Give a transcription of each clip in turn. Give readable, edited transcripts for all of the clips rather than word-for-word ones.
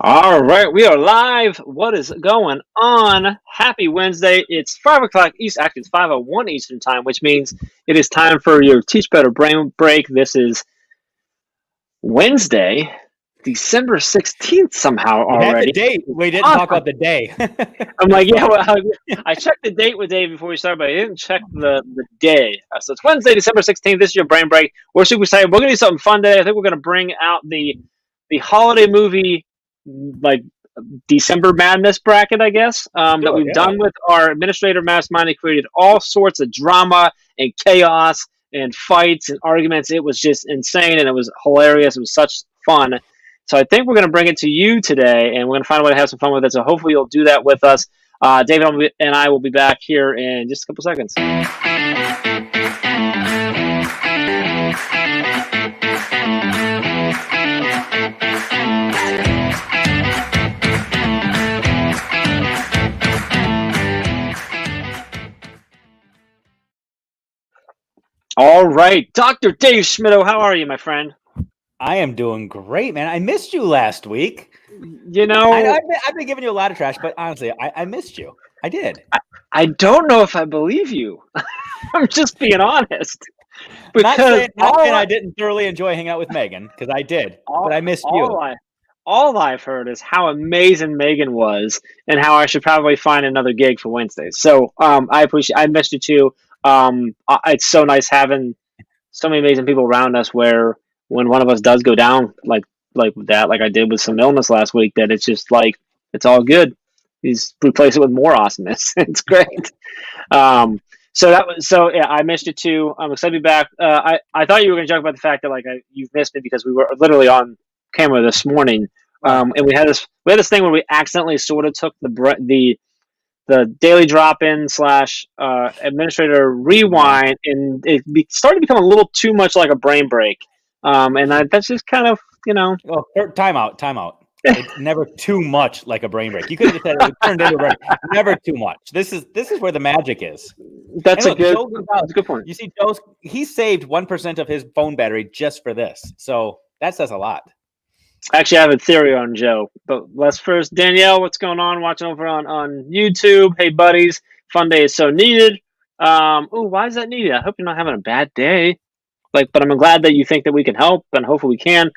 All right, we are live. What is going on? Happy Wednesday. It's 5 o'clock East. Actually, it's 5:01 Eastern time, which means it is time for your Teach Better Brain Break. This is Wednesday, December 16th somehow You had the already. date. We didn't talk Awesome. about the day. I'm like, yeah, well, I checked the date with Dave before we started, but I didn't check the day. So it's Wednesday, December 16th. This is your Brain Break. We're super excited. We're going to do something fun today. I think we're going to bring out the holiday movie, like, December Madness bracket, I guess, that we've done with our administrator mastermind. He created all sorts of drama and chaos and fights and arguments. It was just insane and it was hilarious. It was such fun. So I think we're going to bring it to you today, and we're going to find a way to have some fun with it. So hopefully you'll do that with us. David and I will be back here in just a couple seconds. All right, Dr. Dave Schmittou, how are you, my friend? I am doing great, man. I missed you last week. You know, I've been giving you a lot of trash, but honestly, I missed you. I did. I don't know if I believe you. I'm just being honest. Not saying I didn't thoroughly enjoy hanging out with Megan, because I did, but I missed you. All I've heard is how amazing Megan was and how I should probably find another gig for Wednesdays. So I missed you too. It's so nice having so many amazing people around us where when one of us does go down like that, like I did with some illness last week, that it's just like, it's all good. He's replace it with more awesomeness. It's great. So yeah, I missed it too. I'm excited to be back. I thought you were going to joke about the fact that you've missed me because we were literally on camera this morning, and we had this thing where we accidentally sort of took the daily drop-in / administrator rewind, and it started to become a little too much like a brain break. That's just kind of, Well, time out. It's never too much like a brain break. You could have said it turned into a brain. Never too much. This is where the magic is. That's a good point. You see, he saved 1% of his phone battery just for this. So that says a lot. Actually, I have a theory on Joe, but let's first, Danielle, what's going on? Watching over on YouTube. Hey, buddies, fun day is so needed. Why is that needed? I hope you're not having a bad day. But I'm glad that you think that we can help, and hopefully we can.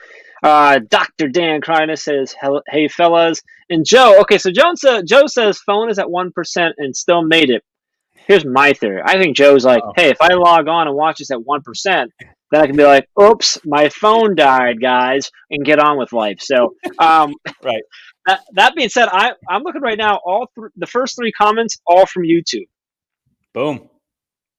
Dr. Dan Kreiner says, hey, fellas. And Joe, okay, so Joe says phone is at 1% and still made it. Here's my theory. I think Joe's like, hey, if I log on and watch this at 1%, then I can be like, oops, my phone died, guys, and get on with life. So, right. That being said, I'm looking right now, the first 3 comments, all from YouTube. Boom.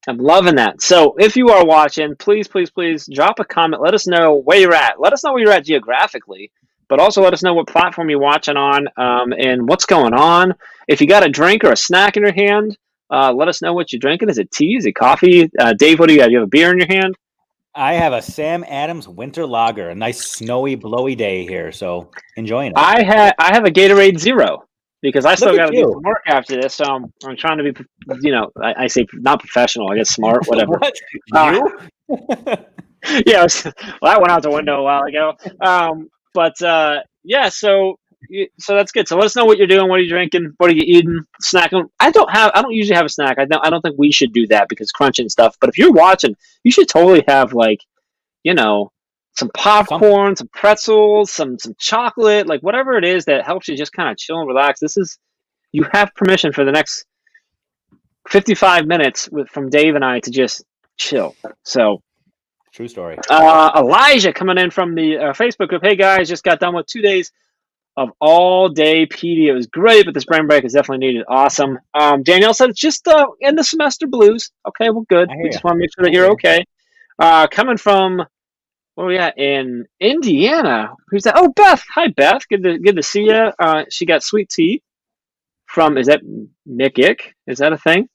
I'm loving that. So if you are watching, please, please, please drop a comment. Let us know where you're at. Let us know where you're at geographically, but also let us know what platform you're watching on, and what's going on. If you got a drink or a snack in your hand, let us know what you're drinking. Is it tea? Is it coffee? Dave, what do you got? You have a beer in your hand? I have a Sam Adams winter lager. A nice snowy, blowy day here, so enjoying it. I have a Gatorade Zero because I still got to do some work after this. So I'm trying to be, I say not professional, I guess smart, whatever. What? Yeah, that went out the window a while ago. Yeah, so that's good. So let us know what you're doing. What are you drinking? What are you eating? Snacking? I don't usually have a snack. I don't think we should do that because crunching stuff. But if you're watching, you should totally have some popcorn, some pretzels, some chocolate, whatever it is that helps you just kind of chill and relax. You have permission for the next 55 minutes from Dave and I to just chill. So. True story. Elijah coming in from the Facebook group. Hey guys, just got done with 2 days of all day PD. It was great, but this brain break is definitely needed. Awesome. Danielle said it's just end the semester blues. Okay, well, good. We just want to make sure that you're okay. Coming from where we at in Indiana? Who's that? Oh, Beth. Hi, Beth. Good to see you. She got sweet tea from. Is that Mick Ick? Is that a thing?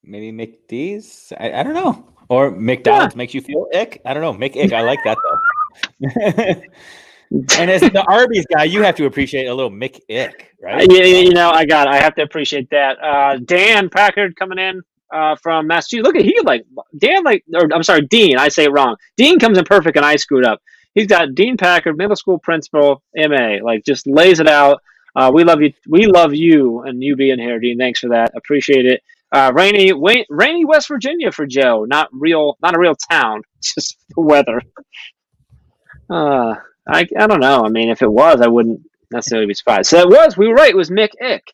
Maybe McD's. I don't know. Or McDonald's makes you feel ick. I don't know. Mick Ick. I like that though. And as the Arby's guy, you have to appreciate a little Mick Ick, right? Yeah, I have to appreciate that. Dan Packard coming in from Massachusetts. Look at Dan. I'm sorry, Dean. I say it wrong. Dean comes in perfect, and I screwed up. He's got Dean Packard, middle school principal, MA. Like, just lays it out. We love you. We love you, and you being here, Dean. Thanks for that. Appreciate it. Rainy West Virginia for Joe. Not a real town. Just the weather. I don't know. I mean, if it was, I wouldn't necessarily be surprised. So it was. We were right. It was Mick Ick.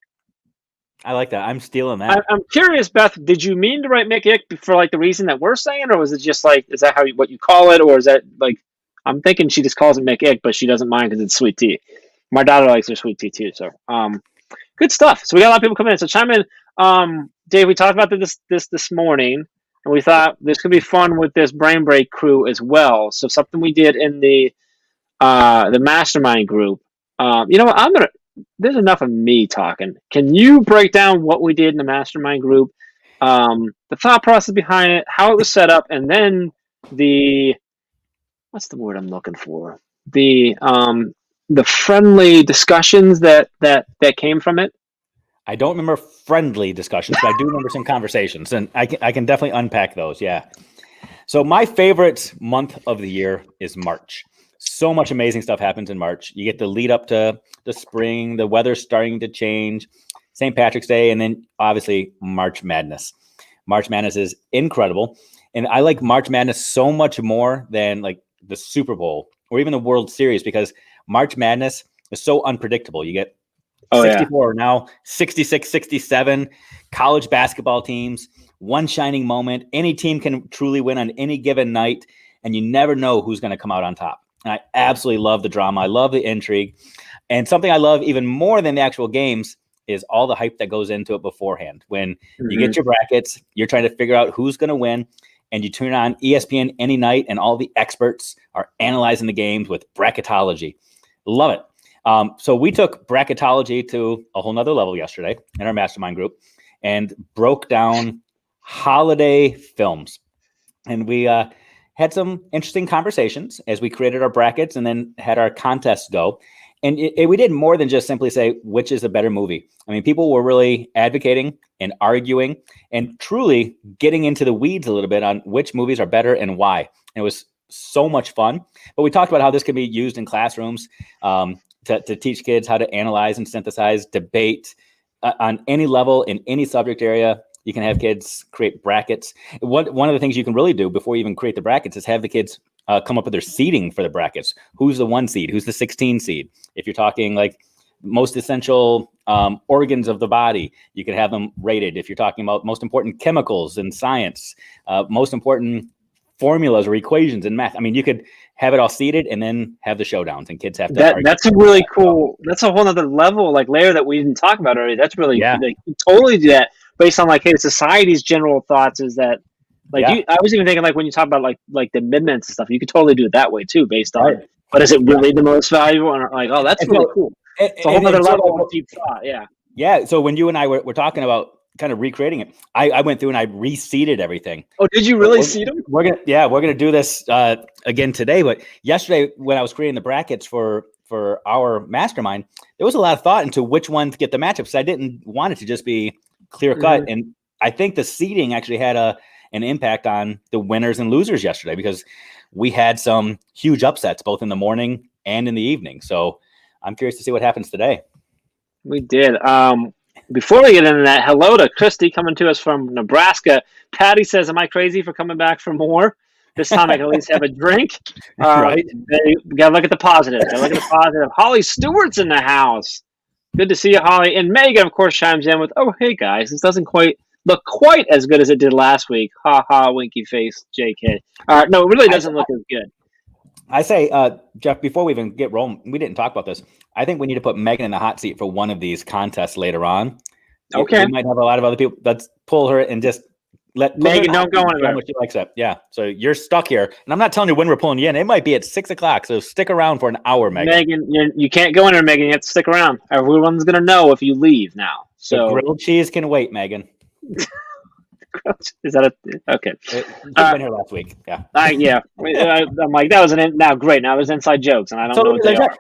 I like that. I'm stealing that. I'm curious, Beth. Did you mean to write Mick Ick for like the reason that we're saying, or was it just like, is that what you call it, or is that like? I'm thinking she just calls it Mick Ick, but she doesn't mind because it's sweet tea. My daughter likes her sweet tea too. So, good stuff. So we got a lot of people coming in. So chime in. Dave, we talked about this morning, and we thought this could be fun with this brain break crew as well. So something we did in the mastermind group. You know what? There's enough of me talking. Can you break down what we did in the mastermind group, the thought process behind it, how it was set up, and then what's the word I'm looking for? The friendly discussions that came from it. I don't remember friendly discussions, but I do remember some conversations, and I can definitely unpack those. Yeah. So my favorite month of the year is March. So much amazing stuff happens in March. You get the lead up to the spring, the weather's starting to change, St. Patrick's Day, and then obviously March Madness. March Madness is incredible. And I like March Madness so much more than like the Super Bowl or even the World Series, because March Madness is so unpredictable. You get 64, now 66, 67 college basketball teams, one shining moment. Any team can truly win on any given night, and you never know who's going to come out on top. And I absolutely love the drama. I love the intrigue. And something I love even more than the actual games is all the hype that goes into it beforehand. When you get your brackets, you're trying to figure out who's going to win, and you turn on ESPN any night, and all the experts are analyzing the games with bracketology. Love it. So we took bracketology to a whole nother level yesterday in our mastermind group and broke down holiday films. And we had some interesting conversations as we created our brackets and then had our contests go. And we did more than just simply say, which is a better movie. I mean, people were really advocating and arguing and truly getting into the weeds a little bit on which movies are better and why. And it was so much fun. But we talked about how this can be used in classrooms to teach kids how to analyze and synthesize, debate on any level in any subject area. You can have kids create brackets. One of the things you can really do before you even create the brackets is have the kids come up with their seeding for the brackets. Who's the 1 seed? Who's the 16 seed? If you're talking like most essential organs of the body, you can have them rated. If you're talking about most important chemicals in science, most important formulas or equations in math. I mean, you could have it all seeded and then have the showdowns, and kids have to. That's a really cool. That's a whole other level, like layer that we didn't talk about already. That's really They totally do that based on like, hey, society's general thoughts is that like I was even thinking like when you talk about like the amendments and stuff, you could totally do it that way too, based on. Right. But is it really the most valuable? And like, oh, that's really cool. It's a whole other level of deep thought. Yeah. Yeah. So when you and I were talking about kind of recreating it, I went through and I reseeded everything. Oh, did you really seed them? We're gonna do this again today. But yesterday when I was creating the brackets for our mastermind, there was a lot of thought into which one to get the matchups. So I didn't want it to just be clear cut. Mm-hmm. And I think the seeding actually had an impact on the winners and losers yesterday, because we had some huge upsets both in the morning and in the evening. So I'm curious to see what happens today. We did. Before we get into that, hello to Christy coming to us from Nebraska. Patty says, am I crazy for coming back for more? This time I can at least have a drink. Right. We got to look at the positive. Holly Stewart's in the house. Good to see you, Holly. And Megan, of course, chimes in with, oh, hey, guys, this doesn't look quite as good as it did last week. Ha ha, winky face, JK. No, it really doesn't look as good. I say, Jeff, before we even get rolling, we didn't talk about this. I think we need to put Megan in the hot seat for one of these contests later on. Okay. We might have a lot of other people. Let's pull her and just let Megan don't go anywhere. She likes it. Yeah. So you're stuck here. And I'm not telling you when we're pulling you in. It might be at 6:00. So stick around for an hour, Megan. Megan, you can't go anywhere, Megan. You have to stick around. Everyone's going to know if you leave now. So the grilled cheese can wait, Megan. Is that okay? She's been here last week. Yeah. Yeah. I'm like, that was now great. Now there's inside jokes, and I don't know what they are.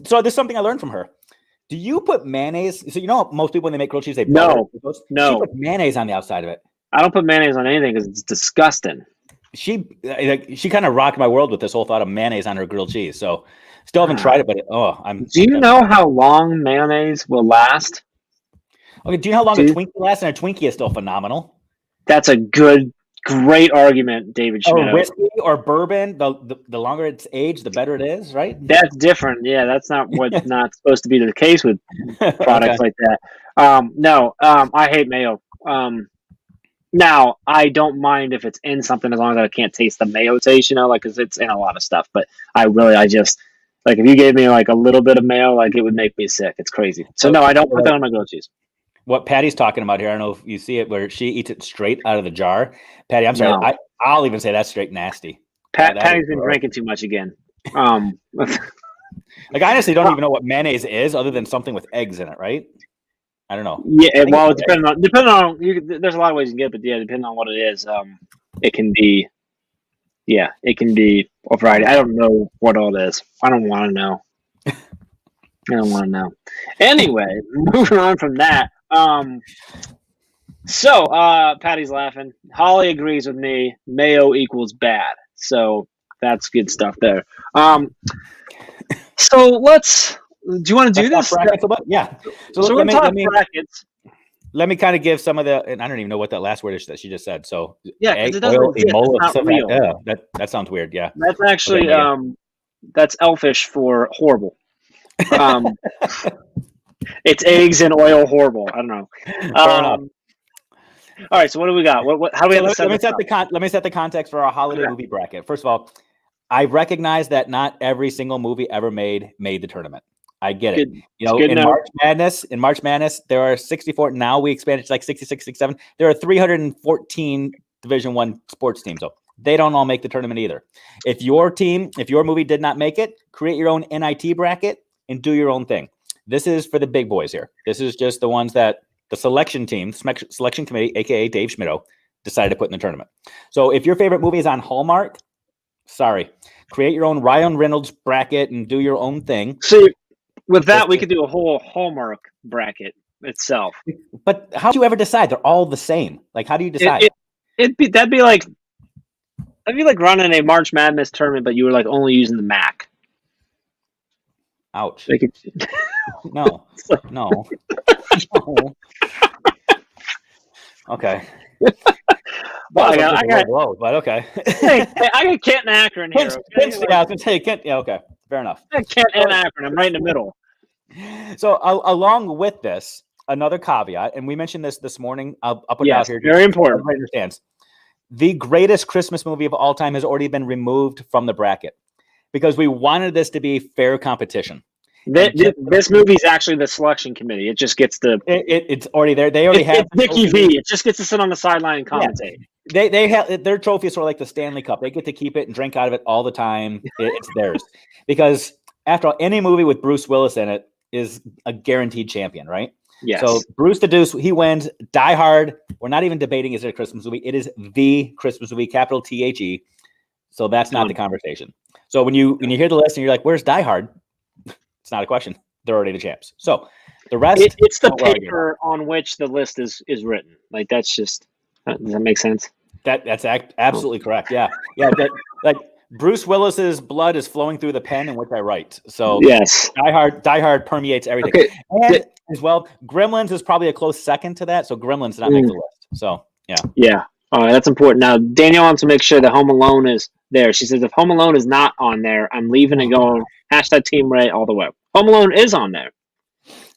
So there's something I learned from her. Do you put mayonnaise? So you know most people when they make grilled cheese, they no. She put mayonnaise on the outside of it. I don't put mayonnaise on anything because it's disgusting. she kind of rocked my world with this whole thought of mayonnaise on her grilled cheese. So still haven't tried it, but Do you know how long mayonnaise will last? Okay, do you know how long a Twinkie lasts? And a Twinkie is still phenomenal. That's a great argument, David Schmittou. Or whiskey or bourbon, the longer it's aged, the better it is, right? That's different. Yeah, that's not what's not supposed to be the case with products like that. No, I hate mayo. Now, I don't mind if it's in something as long as I can't taste the mayo taste, because it's in a lot of stuff. But I just, if you gave me, a little bit of mayo, it would make me sick. It's crazy. So, no, I don't put that on my grilled cheese. What Patty's talking about here, I don't know if you see it, where she eats it straight out of the jar. Patty, I'm sorry. No. I'll even say that's straight nasty. Patty's been drinking too much again. I honestly don't even know what mayonnaise is other than something with eggs in it, right? I don't know. Yeah, well, depending on there's a lot of ways you can get it, but yeah, depending on what it is, it can be a variety. I don't know what all it is. I don't want to know. Anyway, moving on from that. So Patty's laughing. Holly agrees with me. Mayo equals bad. So that's good stuff there. So let's. Do you want to do this? Yeah. So we're going to talk brackets. Let me kind of give some of the, and I don't even know what that last word is that she just said. So yeah, because it doesn't exist. That sounds weird. Yeah. That's actually that's elfish for horrible. It's eggs and oil horrible. I don't know. All right. So what do we got? How do we have let me set the context for our holiday movie bracket. First of all, I recognize that not every single movie ever made the tournament. I get it. In March Madness, there are 64. Now we expanded to 66, 67. There are 314 Division I sports teams. So they don't all make the tournament either. If your movie did not make it, create your own NIT bracket and do your own thing. This is for the big boys here. This is just the ones that the selection committee, aka Dave Schmittou, decided to put in the tournament. So if your favorite movie is on Hallmark, sorry, create your own Ryan Reynolds bracket and do your own thing. See, with that, we could do a whole Hallmark bracket itself. But how do you ever decide? They're all the same. How do you decide? That'd be like running a March Madness tournament, but you were only using the Mac. Ouch. No. Okay. Well, I got low, but okay. hey, I got Kent and Akron here. Okay? I was going to say Kent. Yeah, okay. Fair enough. Kent and Akron. I'm right in the middle. So along with this, another caveat, and we mentioned this morning. I'll put it out here. Very important. Everybody understands. The greatest Christmas movie of all time has already been removed from the bracket because we wanted this to be fair competition. This movie is actually the selection committee. It just gets it's already there. They already have Nicky V. It just gets to sit on the sideline and commentate. Yeah. They have their trophy is sort of like the Stanley Cup. They get to keep it and drink out of it all the time. It's theirs because after all, any movie with Bruce Willis in it is a guaranteed champion, right? Yes. So Bruce the Deuce, he wins. Die Hard. We're not even debating is it a Christmas movie. It is the Christmas movie, capital THE. So that's not the conversation. So when you hear the list and you're like, "Where's Die Hard?" It's not a question. They're already the champs. So the rest, it's the paper on which the list is written. That's just. Does that make sense? That's absolutely correct. Yeah. Bruce Willis's blood is flowing through the pen in which I write. So yes, Die Hard permeates everything. Okay. And as well, Gremlins is probably a close second to that. So Gremlins did not make the list. So yeah. Yeah. All right, that's important. Now Danielle wants to make sure that Home Alone is there. She says if Home Alone is not on there, I'm leaving and going #Team Ray all the way. Home Alone is on there.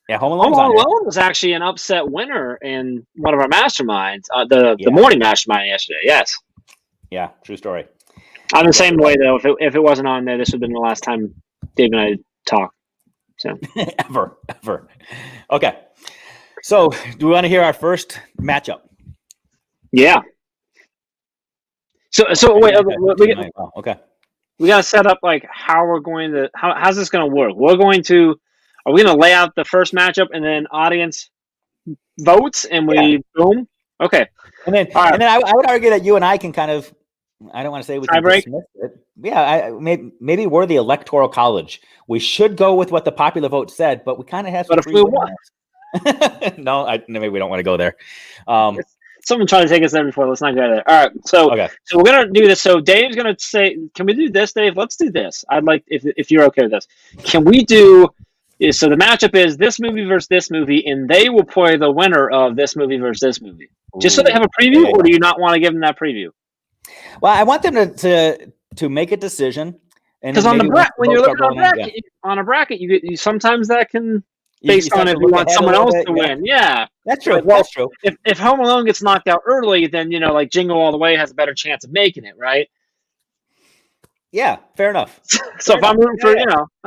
Yeah, Home Alone was actually an upset winner in one of our masterminds, the morning mastermind yesterday. Yes. Yeah, true story. I'm the same way though. If it wasn't on there, this would have been the last time Dave and I talked. So ever. Okay. So do we want to hear our first matchup? Yeah. So wait. Okay. We gotta set up how we're going to. How's this going to work? Are we going to lay out the first matchup and then audience votes and we boom? Okay. And then I would argue that you and I can kind of. I don't want to say we can dismiss it. Yeah, maybe we're the electoral college. We should go with what the popular vote said, but we kind of have. But if we want, no, maybe we don't want to go there. Someone tried to take us there before. Let's not go there. All right, so Okay. so we're gonna do this. So Dave's gonna say, "Can we do this, Dave? Let's do this. I'd like if you're okay with this. Can we do?" So the matchup is this movie versus this movie, and they will play the winner of this movie versus this movie, just so they have a preview. Or do you not want to give them that preview? Well, I want them to make a decision. Because on the bracket, when you're looking on a bracket, you sometimes that can based on if you want someone else to win. Yeah, that's true. Like, well, that's true. If Home Alone gets knocked out early, then like Jingle All the Way has a better chance of making it, right? Yeah, fair enough. So if I'm rooting for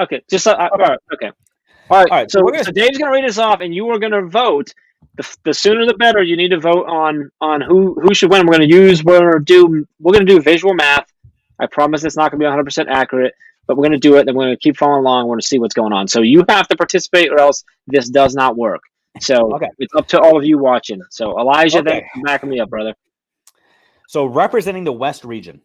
okay, just all right, okay, all right. So Dave's gonna read us off, and you are gonna vote. The sooner the better. You need to vote on who should win. We're gonna do visual math. I promise it's not going to be 100% accurate, but we're going to do it, and we're going to keep following along. We're going to see what's going on. So you have to participate, or else this does not work. So It's up to all of you watching. So Elijah, then back me up, brother. So representing the West region,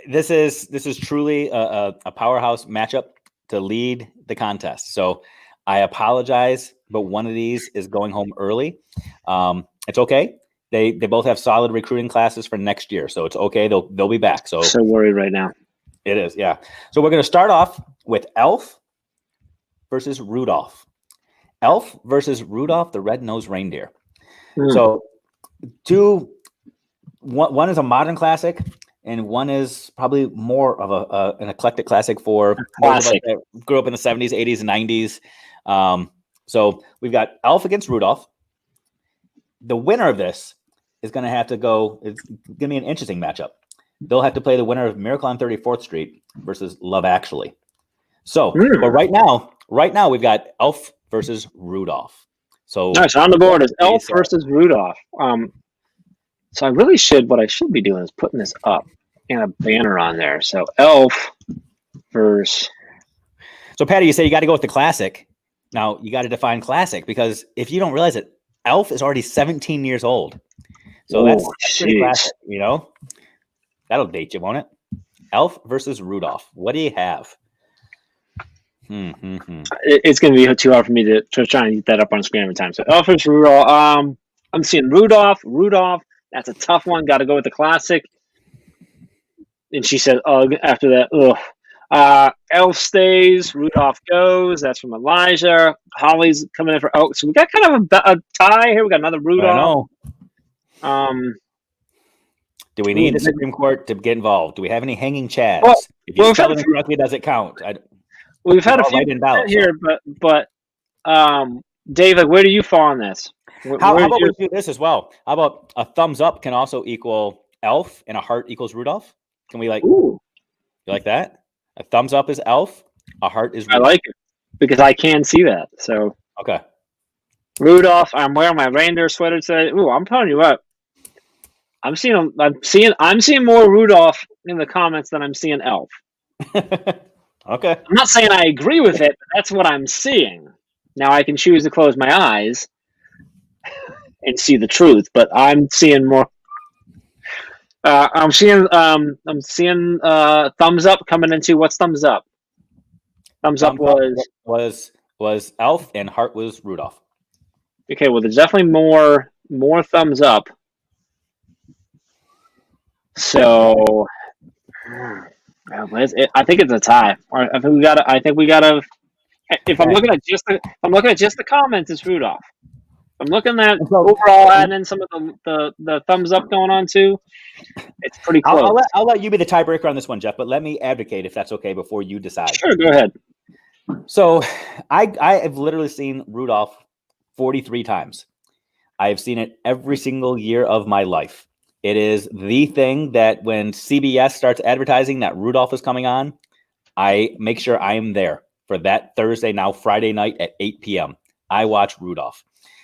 this is truly a powerhouse matchup to lead the contest. So I apologize, but one of these is going home early. It's okay. They both have solid recruiting classes for next year, so it's okay. They'll be back. So worried right now. It is, yeah. So we're going to start off with Elf versus Rudolph. Elf versus Rudolph the Red-Nosed Reindeer. So one is a modern classic, and one is probably more of an eclectic classic for those of us that grew up in the 70s, 80s, and 90s. So we've got Elf against Rudolph. The winner of this is going to have to go. It's going to be an interesting matchup. They'll have to play the winner of Miracle on 34th Street versus Love Actually. So, but right now we've got Elf versus Rudolph. So nice on the board is Elf versus Rudolph. So what I should be doing is putting this up and a banner on there. So Elf versus. So Patty, you say you got to go with the classic. Now you got to define classic, because if you don't realize it, Elf is already 17 years old. So that's pretty classic, That'll date you, won't it? Elf versus Rudolph. What do you have? It's going to be too hard for me to try and get that up on screen every time. So Elf versus Rudolph. I'm seeing Rudolph. That's a tough one. Got to go with the classic. And she said, ugh, after that, ugh. Elf stays, Rudolph goes. That's from Elijah. Holly's coming in for Elk. So we got kind of a tie here. We got another Rudolph. Do we need the Supreme Court to get involved? Do we have any hanging chads? If you spell it correctly, does it count? We've had a few here, but Dave, where do you fall on this? How about we do this as well? How about a thumbs up can also equal Elf and a heart equals Rudolph? Can we you like that? A thumbs up is Elf, a heart is Rudolph. I like it because I can see that. So okay, Rudolph. I'm wearing my reindeer sweater today. Ooh, I'm telling you what. I'm seeing more Rudolph in the comments than I'm seeing Elf. Okay. I'm not saying I agree with it, but that's what I'm seeing. Now I can choose to close my eyes and see the truth, but I'm seeing more. I'm seeing thumbs up coming into what's thumbs up. Thumbs up was Elf and heart was Rudolph. Okay, well, there's definitely more thumbs up. So, I think it's a tie. I think we gotta. If I'm looking at just the comments, it's Rudolph. I'm looking at overall, and then some of the thumbs up going on too. It's pretty close. I'll let you be the tiebreaker on this one, Jeff. But let me advocate if that's okay before you decide. Sure, go ahead. So, I have literally seen Rudolph 43 times. I have seen it every single year of my life. It is the thing that when CBS starts advertising that Rudolph is coming on, I make sure I am there for that Thursday, now Friday night at 8 p.m. I watch Rudolph.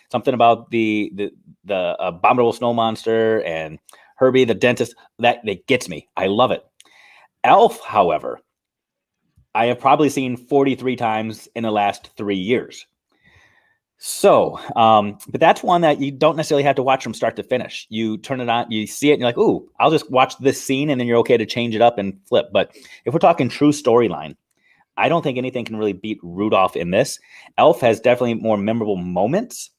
Something about the abominable snow monster and Herbie the dentist that gets me. I love it. Elf, however, I have probably seen 43 times in the last 3 years. So, but that's one that you don't necessarily have to watch from start to finish. You turn it on, you see it, and you're like, ooh, I'll just watch this scene, and then you're okay to change it up and flip. But if we're talking true storyline, I don't think anything can really beat Rudolph in this. Elf has definitely more memorable moments,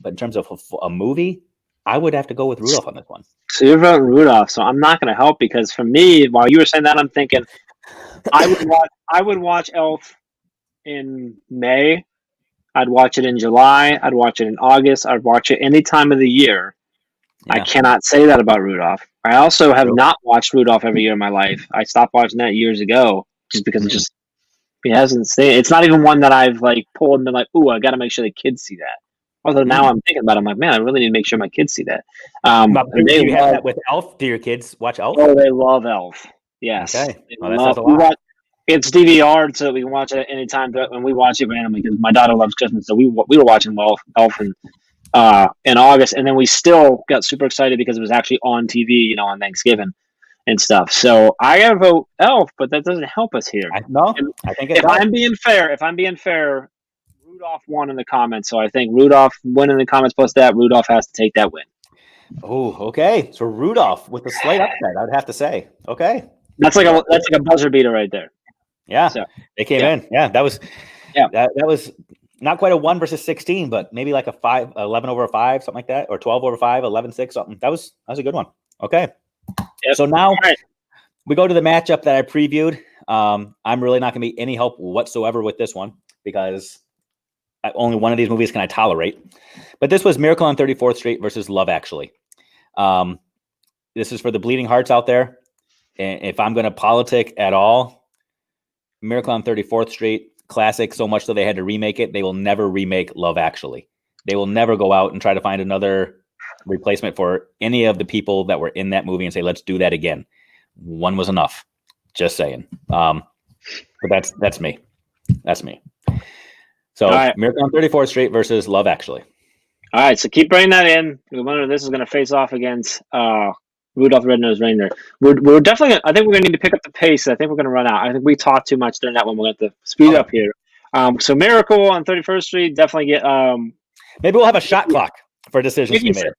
But in terms of a movie, I would have to go with Rudolph on this one. So you're voting Rudolph, so I'm not going to help because for me, while you were saying that, I'm thinking I would watch Elf in May. I'd watch it in July. I'd watch it in August. I'd watch it any time of the year. I Yeah. cannot say that about Rudolph. I also have True. not watched Rudolph every year in my life. I stopped watching that years ago just because it hasn't stayed. It's not even one that I've like pulled and been like, ooh, I got to make sure the kids see that. Although now I'm thinking about it, I'm like, man, I really need to make sure my kids see that. Do They you have love, that with Elf? Do your kids watch Elf? oh, they love Elf. Yes. Okay. They Well, that love, says a we lot. watch, it's DVR'd so we can watch it anytime when we watch it randomly because my daughter loves Christmas. So we were watching Elf in August, and then we still got super excited because it was actually on TV, on Thanksgiving and stuff. So I gotta vote Elf, but that doesn't help us here. I think it If does. I'm being fair, Rudolph won in the comments. So I think Rudolph won in the comments plus that. Rudolph has to take that win. Oh, okay. So Rudolph with a slight upset, I'd have to say. Okay. That's like a buzzer beater right there. Yeah. So, they came in. Yeah. That was not quite a 1 versus 16, but maybe like a 11 over 5, something like that, or 12 over 5, 11-6, something. That was a good one. Okay. Yep. So now right. we go to the matchup that I previewed. I'm really not going to be any help whatsoever with this one because only one of these movies can I tolerate. But this was Miracle on 34th Street versus Love Actually. This is for the bleeding hearts out there. And if I'm going to politic at all, Miracle on 34th Street, classic, so much so they had to remake it. They will never remake Love Actually. They will never go out and try to find another replacement for any of the people that were in that movie and say, let's do that again. One was enough. Just saying. But that's me. That's me. So right. Miracle on 34th Street versus Love Actually. All right, so keep bringing that in. This is going to face off against Rudolph the Red-Nosed Reindeer. We're definitely. I think we're going to need to pick up the pace. I think we're going to run out. I think we talked too much during that one. We're going to have to speed up here. So Miracle on 31st Street definitely get. Maybe we'll have a shot clock for decisions to be made.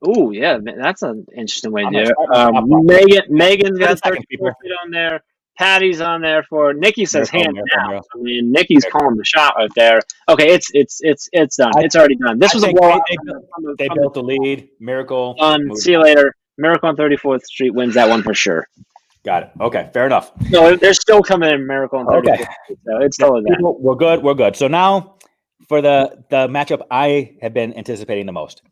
Oh yeah, that's an interesting way to do it. Megan's got 34th Street on there. Patty's on there for Nikki says hands down. I mean, Nikki's calling the shot right there. Okay, it's done. It's already done. This was a blowout. They built the lead. Miracle. See you later. Miracle on 34th Street wins that one for sure. Got it. Okay, fair enough. No, they're still coming in Miracle on 34th Street. So it's still that. We're good. We're good. So now for the matchup I have been anticipating the most.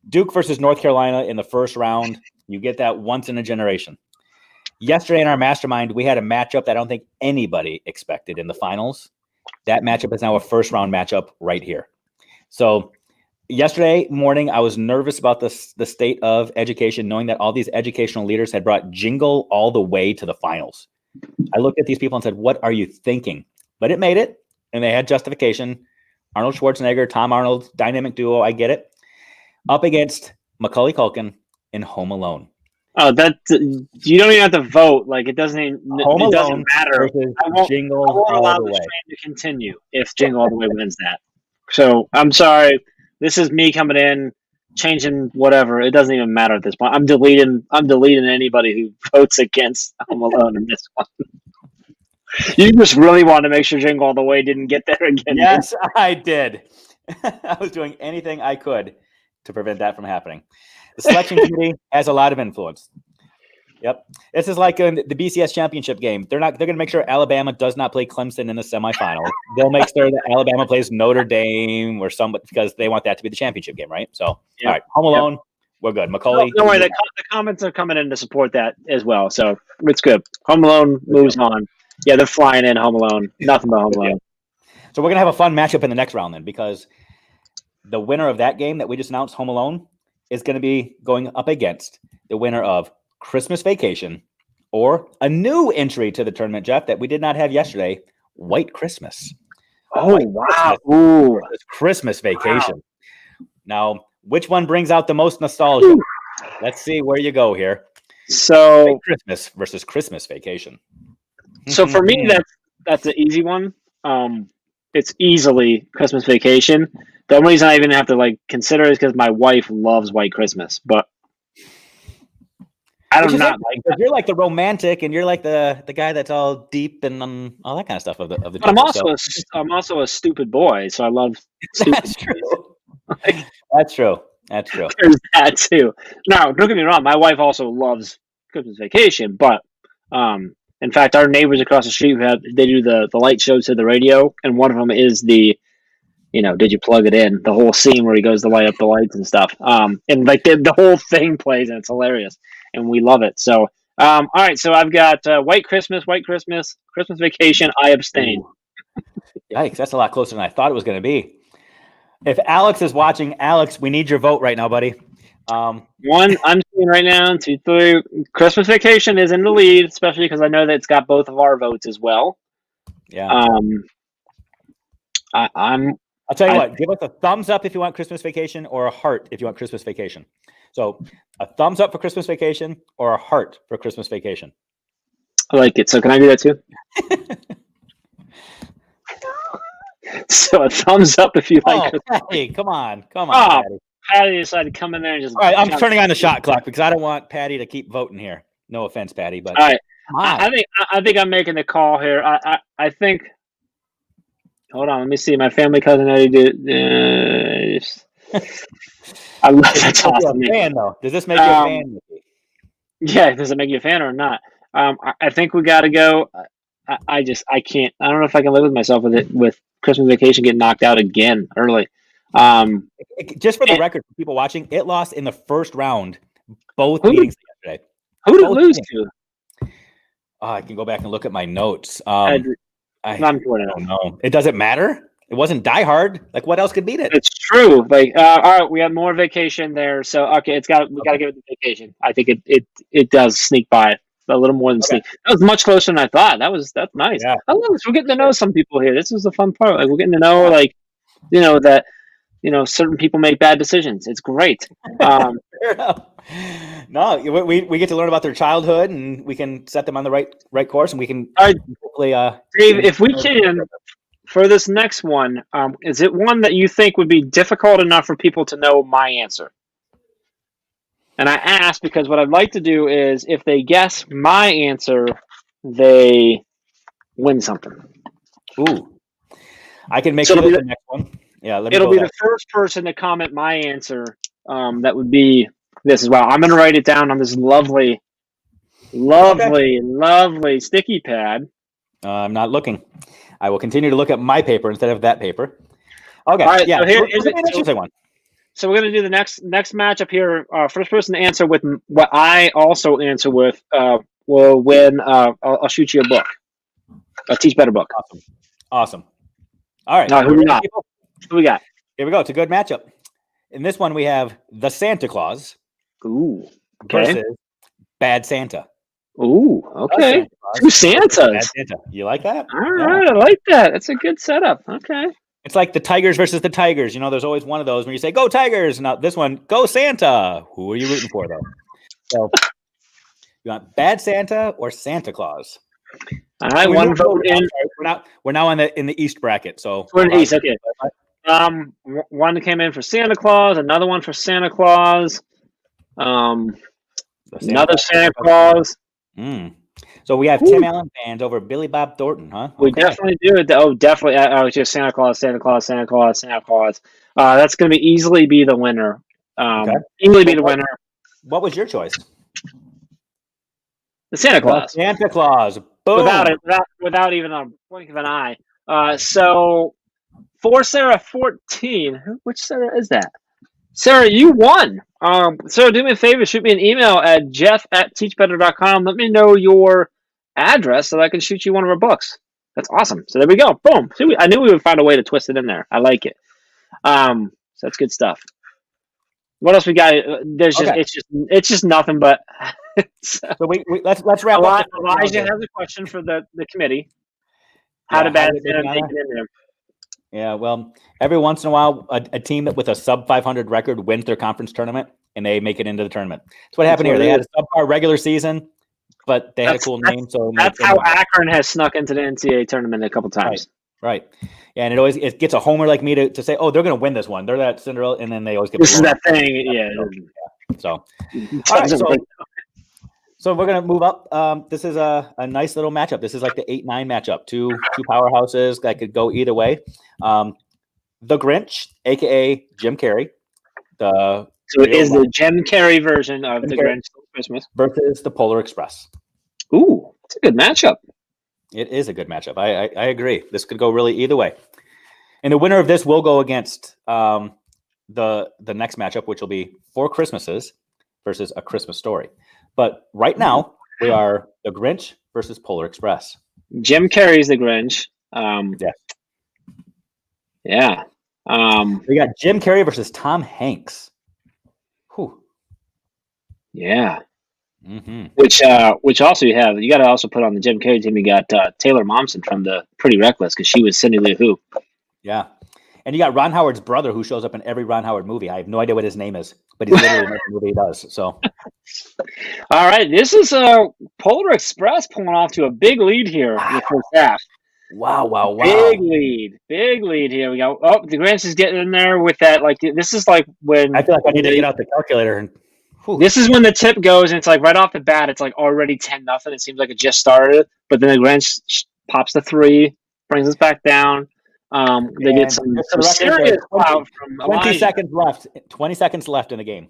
Duke versus North Carolina in the first round. You get that once in a generation. Yesterday in our mastermind, we had a matchup that I don't think anybody expected in the finals. That matchup is now a first-round matchup right here. So yesterday morning, I was nervous about the state of education, knowing that all these educational leaders had brought Jingle all the way to the finals. I looked at these people and said, what are you thinking? But it made it, and they had justification. Arnold Schwarzenegger, Tom Arnold, dynamic duo, I get it. Up against Macaulay Culkin in Home Alone. Oh, that you don't even have to vote. Like it doesn't matter. I won't allow this train to continue if Jingle All the Way wins that. So I'm sorry. This is me coming in, changing whatever. It doesn't even matter at this point. I'm deleting anybody who votes against Home Alone in this one. You just really wanted to make sure Jingle All the Way didn't get there again. Yes, I did. I was doing anything I could to prevent that from happening. The selection committee has a lot of influence. Yep. This is like the BCS championship game. They're going to make sure Alabama does not play Clemson in the semifinal. They'll make sure that Alabama plays Notre Dame or somebody because they want that to be the championship game, right? So, All right, Home Alone, we're good. Macaulay. Don't worry, the comments are coming in to support that as well. So it's good. Home Alone moves on. Yeah, they're flying in Home Alone. Nothing but Home Alone. So we're going to have a fun matchup in the next round then because the winner of that game that we just announced, Home Alone, is going to be going up against the winner of Christmas Vacation or a new entry to the tournament, Jeff, that we did not have yesterday, White Christmas. Oh, wow. Ooh. Christmas Vacation. Wow. Now, which one brings out the most nostalgia? Ooh. Let's see where you go here. So White Christmas versus Christmas Vacation. So for me, that's an easy one. It's easily Christmas Vacation. The only reason I even have to consider it is because my wife loves White Christmas, but I don't know. You're like the romantic, and you're like the guy that's all deep and all that kind of stuff of the. But I'm also a stupid boy, so I love stupid. That's true. That's true. That's true. There's that too. Now, don't get me wrong. My wife also loves Christmas Vacation, but in fact, our neighbors across the street they do the light shows to the radio, and one of them is the did you plug it in? The whole scene where he goes to light up the lights and stuff. And like the whole thing plays, and it's hilarious, and we love it. So, all right. So I've got White Christmas, Christmas Vacation. I abstain. Ooh. Yikes! That's a lot closer than I thought it was going to be. If Alex is watching, Alex, we need your vote right now, buddy. One, I'm seeing right now. 2, 3. Christmas Vacation is in the lead, especially because I know that it's got both of our votes as well. Yeah. I'll tell you what. Give us a thumbs up if you want Christmas Vacation, or a heart if you want Christmas Vacation. So, a thumbs up for Christmas Vacation, or a heart for Christmas Vacation. I like it. So, can I do that too? So, a thumbs up if you like. Patty, come on, Patty. Patty decided to come in there and just. All right, I'm turning on the shot clock because I don't want Patty to keep voting here. No offense, Patty, but all right. I think I'm making the call here. I think. Hold on, let me see. My family cousin already did. I love that. Awesome. Fan though. Does this make you a fan? Yeah, does it make you a fan or not? I think we got to go. I can't. I don't know if I can live with myself with Christmas Vacation getting knocked out again early. Just for the record, for people watching, it lost in the first round. Both meetings yesterday. Who did it lose to? I can go back and look at my notes. I don't know. It doesn't matter. It wasn't Die Hard. Like, what else could beat it? It's true. Like, all right, we have more Vacation there. So, okay, we got to give it the Vacation. I think it does sneak by a little more than sneak. That was much closer than I thought. That's nice. Yeah. I love this. We're getting to know some people here. This is the fun part. Like, we're getting to know, like, that, certain people make bad decisions. It's great. No, we get to learn about their childhood, and we can set them on the right course, and we can hopefully. Dave, if we can, for this next one, is it one that you think would be difficult enough for people to know my answer? And I ask because what I'd like to do is, if they guess my answer, they win something. Ooh, I can make sure the next one. Yeah, it'll be the first person to comment my answer. That would be this as well. I'm going to write it down on this lovely sticky pad. I'm not looking. I will continue to look at my paper instead of that paper. Okay. All right, yeah. So here's an interesting one. So we're going to do the next matchup here. First person to answer with what I also answer with will win. I'll shoot you a book. A Teach Better book. Awesome. All right. Now, who we got? Here we go. It's a good matchup. In this one, we have the Santa Claus. Ooh. Okay. Versus Bad Santa. Ooh. Okay. Two Santas. Bad Santa. You like that? All right. I like that. That's a good setup. Okay. It's like the Tigers versus the Tigers. There's always one of those when you say, go Tigers. Now this one, go Santa. Who are you rooting for, though? So, you want Bad Santa or Santa Claus? All right. One vote in. We're now in the East bracket. So we're in the East. Okay. One came in for Santa Claus. Another one for Santa Claus. Another Santa Claus. So we have Tim Allen Band over Billy Bob Thornton, huh? We definitely do it. Oh, definitely. It's just Santa Claus, Santa Claus, Santa Claus, Santa Claus. That's going to easily be the winner. Easily be the winner. What was your choice? The Santa Claus. Santa Claus. Boom. Without even a blink of an eye. So for Sarah 14, which Sarah is that? Sarah, you won. So do me a favor, shoot me an email at jeff@teachbetter.com. Let me know your address so that I can shoot you one of our books. That's awesome. So there we go. Boom. See, I knew we would find a way to twist it in there. I like it. So that's good stuff. What else we got? It's just nothing but. So let's wrap up. Elijah has a question for the committee. How to Bad Santa make it in there? Yeah, well, every once in a while, a team with a sub 500 record wins their conference tournament, and they make it into the tournament. That's what happened here. They had a subpar regular season, but they had a cool name. So that's how Akron has snuck into the NCAA tournament a couple times. Right. Yeah, and it gets a homer like me to say, oh, they're going to win this one. They're that Cinderella, and then they always get. This is that thing, yeah. So, all right, so we're going to move up. This is a nice little matchup. This is like the 8-9 matchup. Two powerhouses that could go either way. The Grinch, a.k.a. Jim Carrey, The So it real is the Jim Carrey version of Jim the Carrey Grinch Stole Christmas. versus the Polar Express. Ooh, it's a good matchup. It is a good matchup. I agree. This could go really either way. And the winner of this will go against the next matchup, which will be Four Christmases versus A Christmas Story. But right now, we are the Grinch versus Polar Express. Jim Carrey's the Grinch. Yeah. Yeah. We got Jim Carrey versus Tom Hanks. Whew. Yeah. Mm-hmm. Which also you got to also put on the Jim Carrey team. You got Taylor Momsen from the Pretty Reckless because she was Cindy Lou Who. Yeah. And you got Ron Howard's brother who shows up in every Ron Howard movie. I have no idea what his name is, but he's literally in every movie he does. So, all right, this is Polar Express pulling off to a big lead here in the first half. Wow. Big lead here. We go. Oh, the Grinch is getting in there with that. Like this is like when I feel like I need to get out the calculator and. Whew. This is when the tip goes, and it's like right off the bat, it's like already 10-0. It seems like it just started, but then the Grinch pops the 3, brings us back down. They get some serious clout from 20 seconds left. 20 seconds left in the game.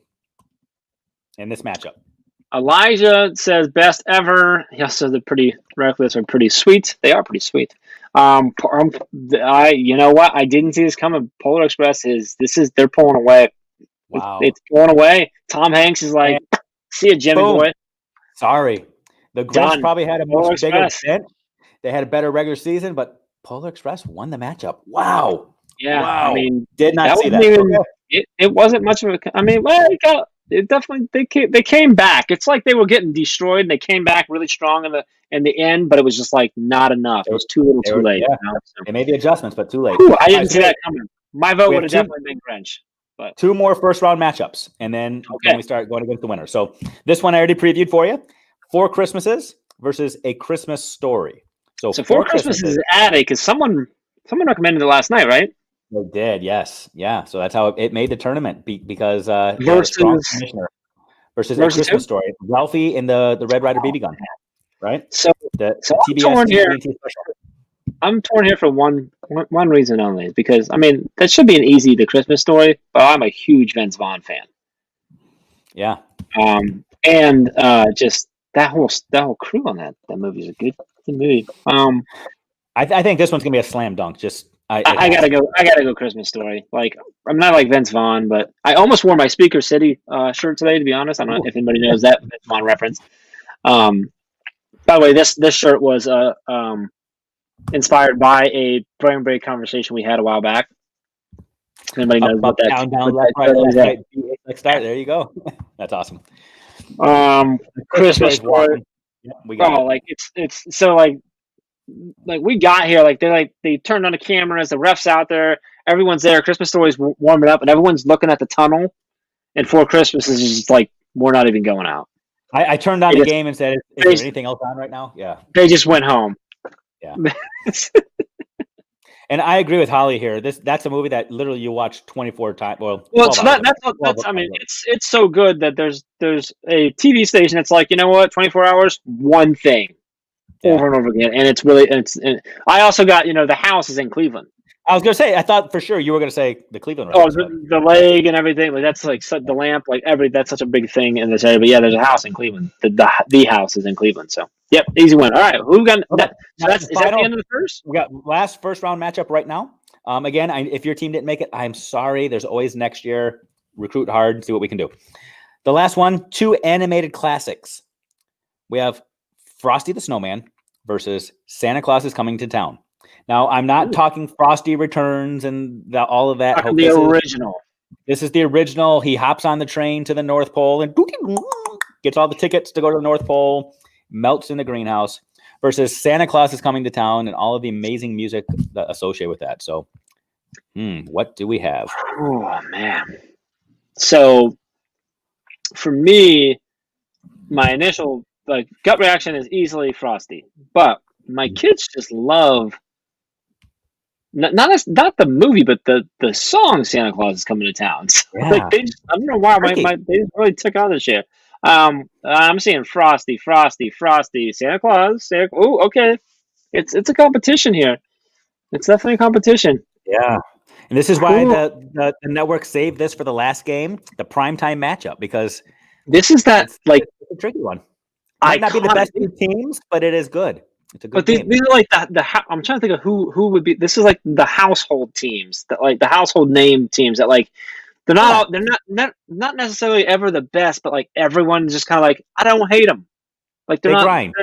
In this matchup. Elijah says best ever. He also says the Pretty Reckless are pretty sweet. They are pretty you know what? I didn't see this coming. Polar Express they're pulling away. Wow. It's pulling away. Tom Hanks is like, see ya, Jimmy boy. Sorry. The Grinch probably had a much bigger bench. They had a better regular season, but Polar Express won the matchup. Wow. Yeah. Wow. I mean, did not see that. It wasn't much of a. I mean, well, it definitely they came back. It's like they were getting destroyed, and they came back really strong in the end, but it was just like not enough. It was too little, too late. Yeah. You know? So. They made the adjustments, but too late. Ooh, I didn't see that coming. My vote would have definitely been Grinch. But 2 more first round matchups, and then we start going against the winner. So this one I already previewed for you: 4 Christmases versus A Christmas Story. So 4 Christmases is added because someone recommended it last night, right? They did, yes, yeah. So that's how it made the tournament because versus A Christmas Story. Ralphie and the Red Ryder BB gun, right? So I'm torn here for one reason only, because I mean that should be an easy The Christmas Story, but I'm a huge Vince Vaughn fan. Yeah. And just that whole crew on that movie is a good movie. I think this one's gonna be a slam dunk. Just I gotta go Christmas Story. Like I'm not like Vince Vaughn, but I almost wore my Speaker City shirt today. To be honest, I don't know if anybody knows that Vince Vaughn reference. By the way, this shirt was inspired by a brain break conversation we had a while back. If anybody knows about that? Down, left, right. Let's start. There you go. That's awesome. Christmas Story. Yeah, we got like it's so like we got here, like they turned on the cameras, the refs out there, everyone's there, Christmas Story's warming up, and everyone's looking at the tunnel, and 4 Christmases is just like we're not even going out. I turned on the game and said, is there anything else on right now? Yeah. They just went home. Yeah. And I agree with Holly here. That's a movie that literally you watch 24 times. Well, so that's I mean, it's so good that there's a TV station that's like, you know what, 24 hours, one thing over and over again, and it's really and I also got, the house is in Cleveland. I was gonna say, I thought for sure you were gonna say the Cleveland. Oh, the leg and everything, like that's like the lamp, like that's such a big thing in this area. But yeah, there's a house in Cleveland. The house is in Cleveland. So yep, easy win. All right, who got that? So is that the end of the first? We got last first round matchup right now. Again, if your team didn't make it, I'm sorry. There's always next year. Recruit hard, see what we can do. The last one, 2 animated classics. We have Frosty the Snowman versus Santa Claus is Coming to Town. Now, I'm not talking Frosty Returns and all of that. The original. This is the original. He hops on the train to the North Pole and gets all the tickets to go to the North Pole, melts in the greenhouse, versus Santa Claus is Coming to Town and all of the amazing music that associated with that. So, what do we have? Oh, man. So, for me, my initial gut reaction is easily Frosty. But my kids just love... Not the movie, but the song "Santa Claus is Coming to Town." Yeah. I don't know why they just really took on this year. I'm seeing Frosty, Santa Claus. Oh, okay, it's a competition here. It's definitely a competition. Yeah, And this is why Who- the network saved this for the last game, the primetime matchup, because This is that it's like a tricky one. Might not be the iconic. best two teams, but it is good. It's a good But these, game. these are like I'm trying to think of who would be. This is like the household teams that like the household name teams that like they're not Yeah. all, they're not necessarily ever the best, but like everyone's just kind of like I don't hate them. Like they're They not. grind.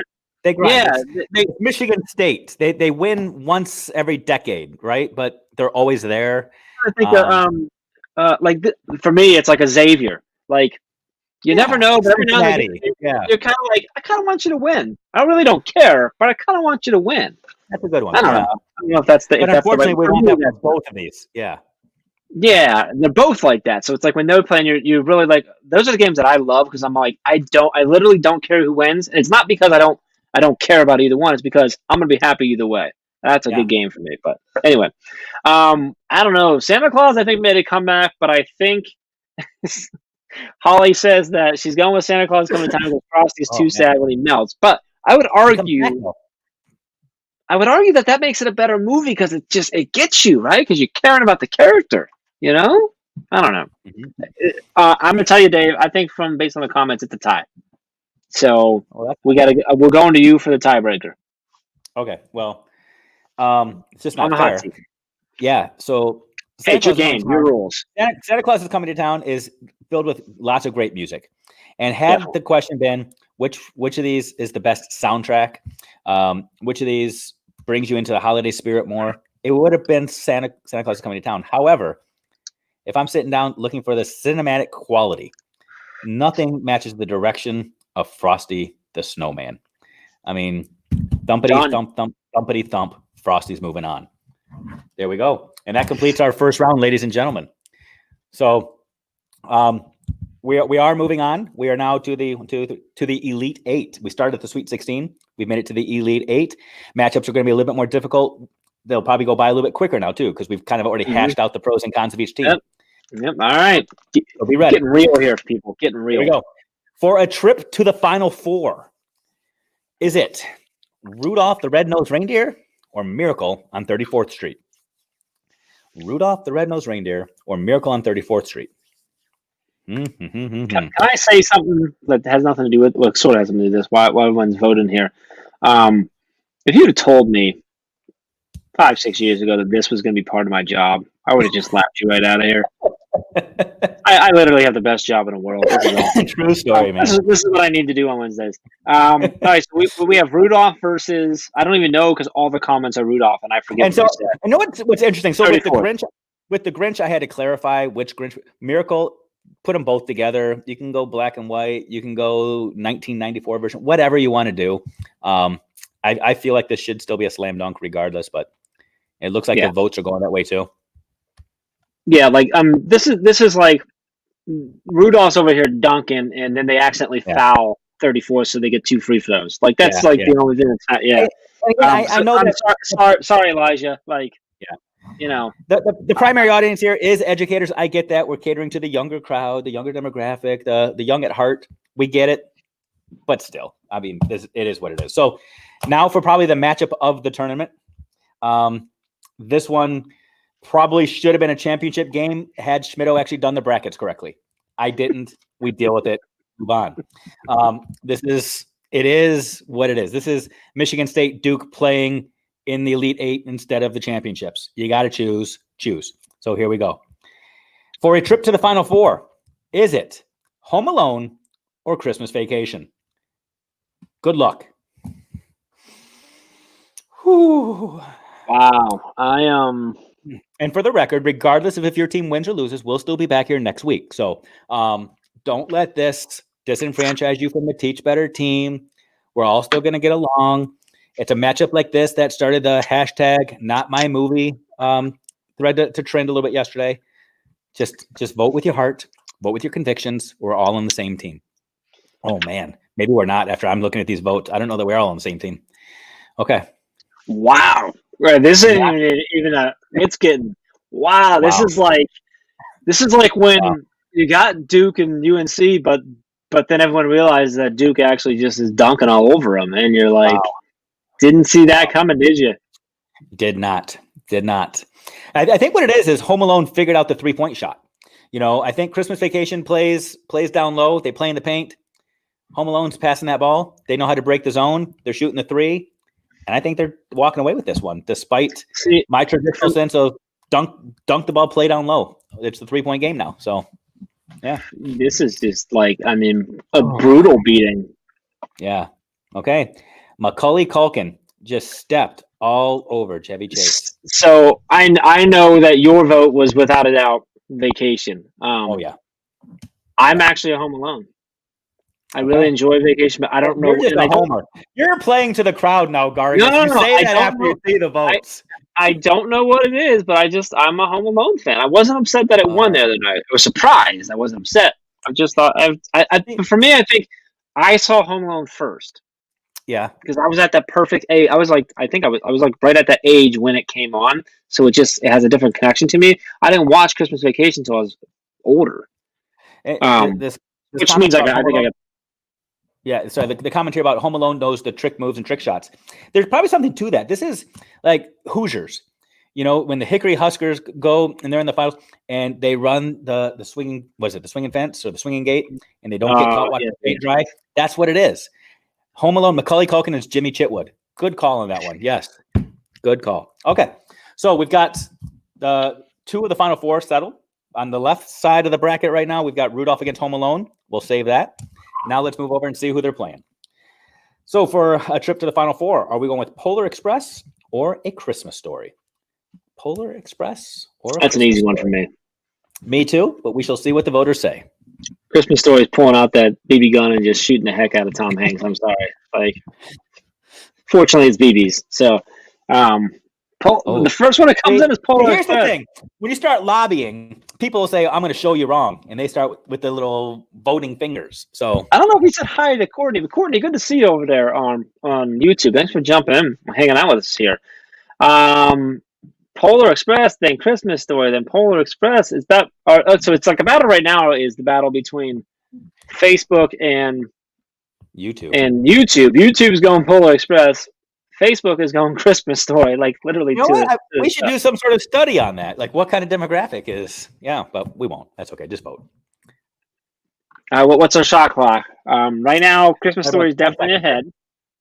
They grind. Yeah, It's Michigan State. They win once every decade, right? But they're always there. I think for me it's like a Xavier. Like you never know, but every now and then Cincinnati. Yeah, you're kind of like I kind of want you to win. I really don't care, but I kind of want you to win. that's a good one. I don't Yeah. know. I don't know if that's the. But If that's the unfortunately, right, we for won't me, have that's- both of these. Yeah. Yeah, they're both like that. So it's like when they're playing, you really like those are the games that I love because I'm like I literally don't care who wins. And it's not because I don't care about either one. It's because I'm gonna be happy either way. That's a Yeah. good game for me. But anyway, I don't know. Santa Claus I think made a comeback, but I think Holly says that she's going with Santa Claus coming to town because Frosty's too man. sad when he melts. But I would argue. That makes it a better movie because it gets you right because you're caring about the character. You know, I don't know. Mhm. I'm gonna tell you, Dave. I think based on the comments, it's a tie. So Well, we're going to you for the tiebreaker. okay. Well, it's just On not the hot fair. seat. Yeah. So Hey, it's your Claus is game, coming to your town. rules. Santa Claus is coming to town is filled with lots of great music. And had the question been which of these is the best soundtrack, which of these brings you into the holiday spirit more, it would have been Santa Claus is coming to town. However, if I'm sitting down looking for the cinematic quality, nothing matches the direction of Frosty the Snowman. I mean, thumpity Done. thump thump thumpity thump. Frosty's moving on. There we go, and that completes our first round, ladies and gentlemen. So, we are moving on. We are now to the Elite Eight. We started at the Sweet 16. We've made it to the Elite Eight. Matchups are going to be a little bit more difficult. They'll probably go by a little bit quicker now too, because we've kind of already hashed out the pros and cons of each team. Yep. All right. So be ready. Getting real here, people. Getting real. Here we go. For a trip to the Final Four, is it Rudolph the Red-Nosed Reindeer or Miracle on 34th Street? Rudolph the Red-Nosed Reindeer or Miracle on 34th Street? Can I say something that has nothing to do with, well, sort of has something to do with this, why everyone's voting here? If you'd have told me 5-6 years ago that this was going to be part of my job, I would have just laughed you right out of here. I literally have the best job in the world. This is awesome. True story, man. This is what I need to do on Wednesdays. All right, so we have Rudolph versus, I don't even know because all the comments are Rudolph, and I forget And so, what they said. I know what's interesting. So with the 34. Grinch, I had to clarify which Grinch. Miracle, put them both together. You can go black and white. You can go 1994 version. Whatever you want to do. I feel like this should still be a slam dunk regardless, but it looks like the votes are going that way too. Yeah, like this is like Rudolph's over here dunking, and then they accidentally foul 34, so they get 2 free throws. Like that's the only thing that's not. Yeah, I know that. Sorry, Elijah. Like, you know, the primary audience here is educators. I get that. We're catering to the younger crowd, the younger demographic, the young at heart. We get it, but still, I mean, it is what it is. So now for probably the matchup of the tournament. This one probably should have been a championship game had Schmittou actually done the brackets correctly. I didn't. We deal with it. Move on. It is what it is. This is Michigan State Duke playing in the Elite Eight instead of the championships. You got to choose. So here we go. For a trip to the Final Four, is it Home Alone or Christmas Vacation? Good luck. Whew. Wow. And for the record, regardless of if your team wins or loses, we'll still be back here next week. So don't let this disenfranchise you from the Teach Better team. We're all still going to get along. It's a matchup like this that started the hashtag Not My Movie thread to trend a little bit yesterday. Just vote with your heart, vote with your convictions. We're all on the same team. Oh man, maybe we're not. After I'm looking at these votes, I don't know that we're all on the same team. Okay. Wow. Right. This isn't even a. It's getting. Wow. This is like when you got Duke and UNC, but then everyone realized that Duke actually just is dunking all over them, and you're like, didn't see that coming, did you? Did not. Did not. I think what it is Home Alone figured out the 3-point shot. I think Christmas Vacation plays down low. They play in the paint. Home Alone's passing that ball. They know how to break the zone. They're shooting the 3. And I think they're walking away with this one, despite my traditional sense of dunk the ball, play down low. It's the 3-point game now. So, yeah. This is just a brutal beating. Yeah. Okay. Macaulay Culkin just stepped all over Chevy Chase. So I know that your vote was without a doubt Vacation. Yeah. I'm actually a Home Alone. I really enjoy Vacation, but I don't know. You're just a homer. You're playing to the crowd now, Gargas. No, you say that after you see the votes. I don't know what it is, but I'm a Home Alone fan. I wasn't upset that it won the other night. I was surprised. I wasn't upset. I just thought for me, I think I saw Home Alone first. Yeah, because I was at that perfect age. I was like right at that age when it came on, so it has a different connection to me. I didn't watch Christmas Vacation until I was older. Which means I got. Yeah, so the commentary about Home Alone knows the trick moves and trick shots. There's probably something to that. This is like Hoosiers. When the Hickory Huskers go and they're in the finals and they run the swinging, was it the swinging fence or the swinging gate, and they don't get caught watching the paint dry. That's what it is. Home Alone, Macaulay Culkin is Jimmy Chitwood. Good call on that one. Yes, good call. Okay, so we've got the 2 of the Final 4 settled. On the left side of the bracket right now, we've got Rudolph against Home Alone. We'll save that. Now let's move over and see who they're playing. So for a trip to the Final 4, are we going with Polar Express or A Christmas Story? Polar Express or That's an easy one for me. Me too, but we shall see what the voters say. Christmas Story is pulling out that BB gun and just shooting the heck out of Tom Hanks. I'm sorry. Fortunately, it's BB's. So, the first one that comes in is Polar Express. Here's the thing. When you start lobbying, people will say, I'm going to show you wrong. And they start with the little voting fingers. So I don't know if he said hi to Courtney, but Courtney, good to see you over there on YouTube. Thanks for jumping in, hanging out with us here. Polar Express, then Christmas Story, then Polar Express. Is that so? It's like a battle right now. Is the battle between Facebook and YouTube? YouTube's going Polar Express. Facebook is going Christmas Story. Like literally. We should do some sort of study on that. Like what kind of demographic is? Yeah, but we won't. That's okay. Just vote. What's our shot clock? Right now, Christmas Story is definitely ahead.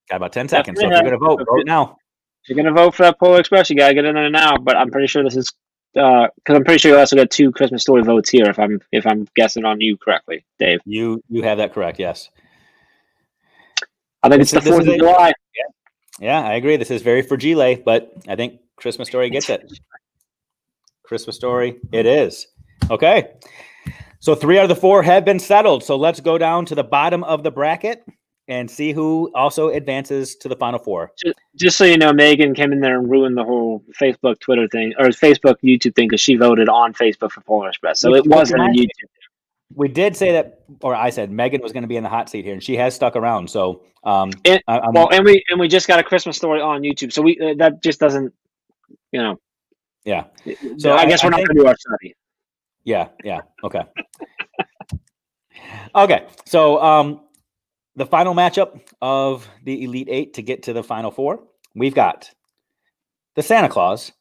Got about 10 seconds. So if you're going to vote now. If you're going to vote for that Polar Express, you got to get in there now. But I'm pretty sure this is because I'm pretty sure you also got 2 Christmas Story votes here. If I'm guessing on you correctly, Dave. You have that correct. Yes. I think it's the 4th of July. Yeah, I agree. This is very fragile, but I think Christmas Story gets it. Christmas Story, it is. Okay. So 3 out of the 4 have been settled. So let's go down to the bottom of the bracket and see who also advances to the Final 4. Just so you know, Megan came in there and ruined the whole Facebook, Twitter thing, or Facebook, YouTube thing, because she voted on Facebook for Polar Express. So it wasn't on YouTube. We did say that, or I said Megan was going to be in the hot seat here, and she has stuck around. So, and we just got a Christmas Story on YouTube, so that just doesn't, Yeah. So I guess we're not going to do our study. Yeah. Okay. Okay. So, the final matchup of the Elite 8 to get to the Final 4, we've got the Santa Claus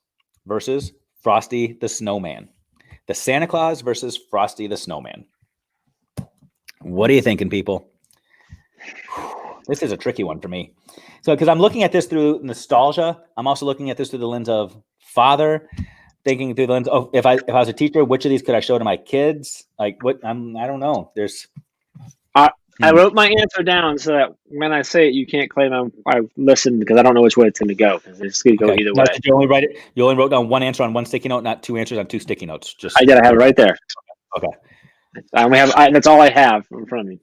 versus Frosty the Snowman. The Santa Claus versus Frosty the Snowman. What are you thinking, people? This is a tricky one for me. So, because I'm looking at this through nostalgia, I'm also looking at this through the lens of father, thinking through the lens of if I was a teacher, which of these could I show to my kids? Like what? I don't know. There's. I wrote my answer down so that when I say it, you can't claim I listened because I don't know which way it's going to go. Because it's going to go either way. You only write it. You only wrote down one answer on one sticky note, not 2 answers on 2 sticky notes. Just I have it right there. Okay. I only have. That's all I have in front of me.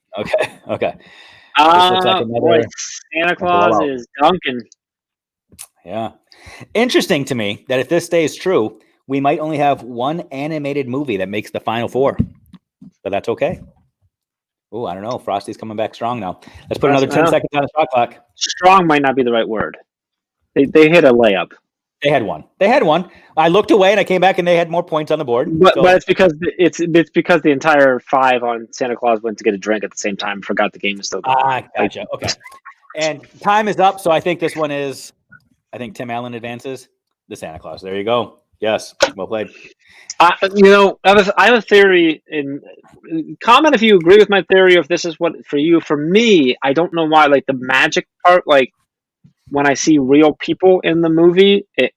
Okay. Santa Claus is Duncan. Yeah. Interesting to me that if this stays true, we might only have one animated movie that makes the Final 4, but that's okay. Oh, I don't know. Frosty's coming back strong now. Let's put another 10 seconds on the shot clock. Strong might not be the right word. They hit a layup. They had one. I looked away and I came back and they had more points on the board. But it's because the entire 5 on Santa Claus went to get a drink at the same time. Forgot the game was still going. Gotcha. Okay. And time is up. So I think this one is. I think Tim Allen advances. the Santa Claus. There you go. Yes, well played. I have a theory. In comment if you agree with my theory. If this is what for you, for me, I don't know why. Like the magic part, like when I see real people in the movie, it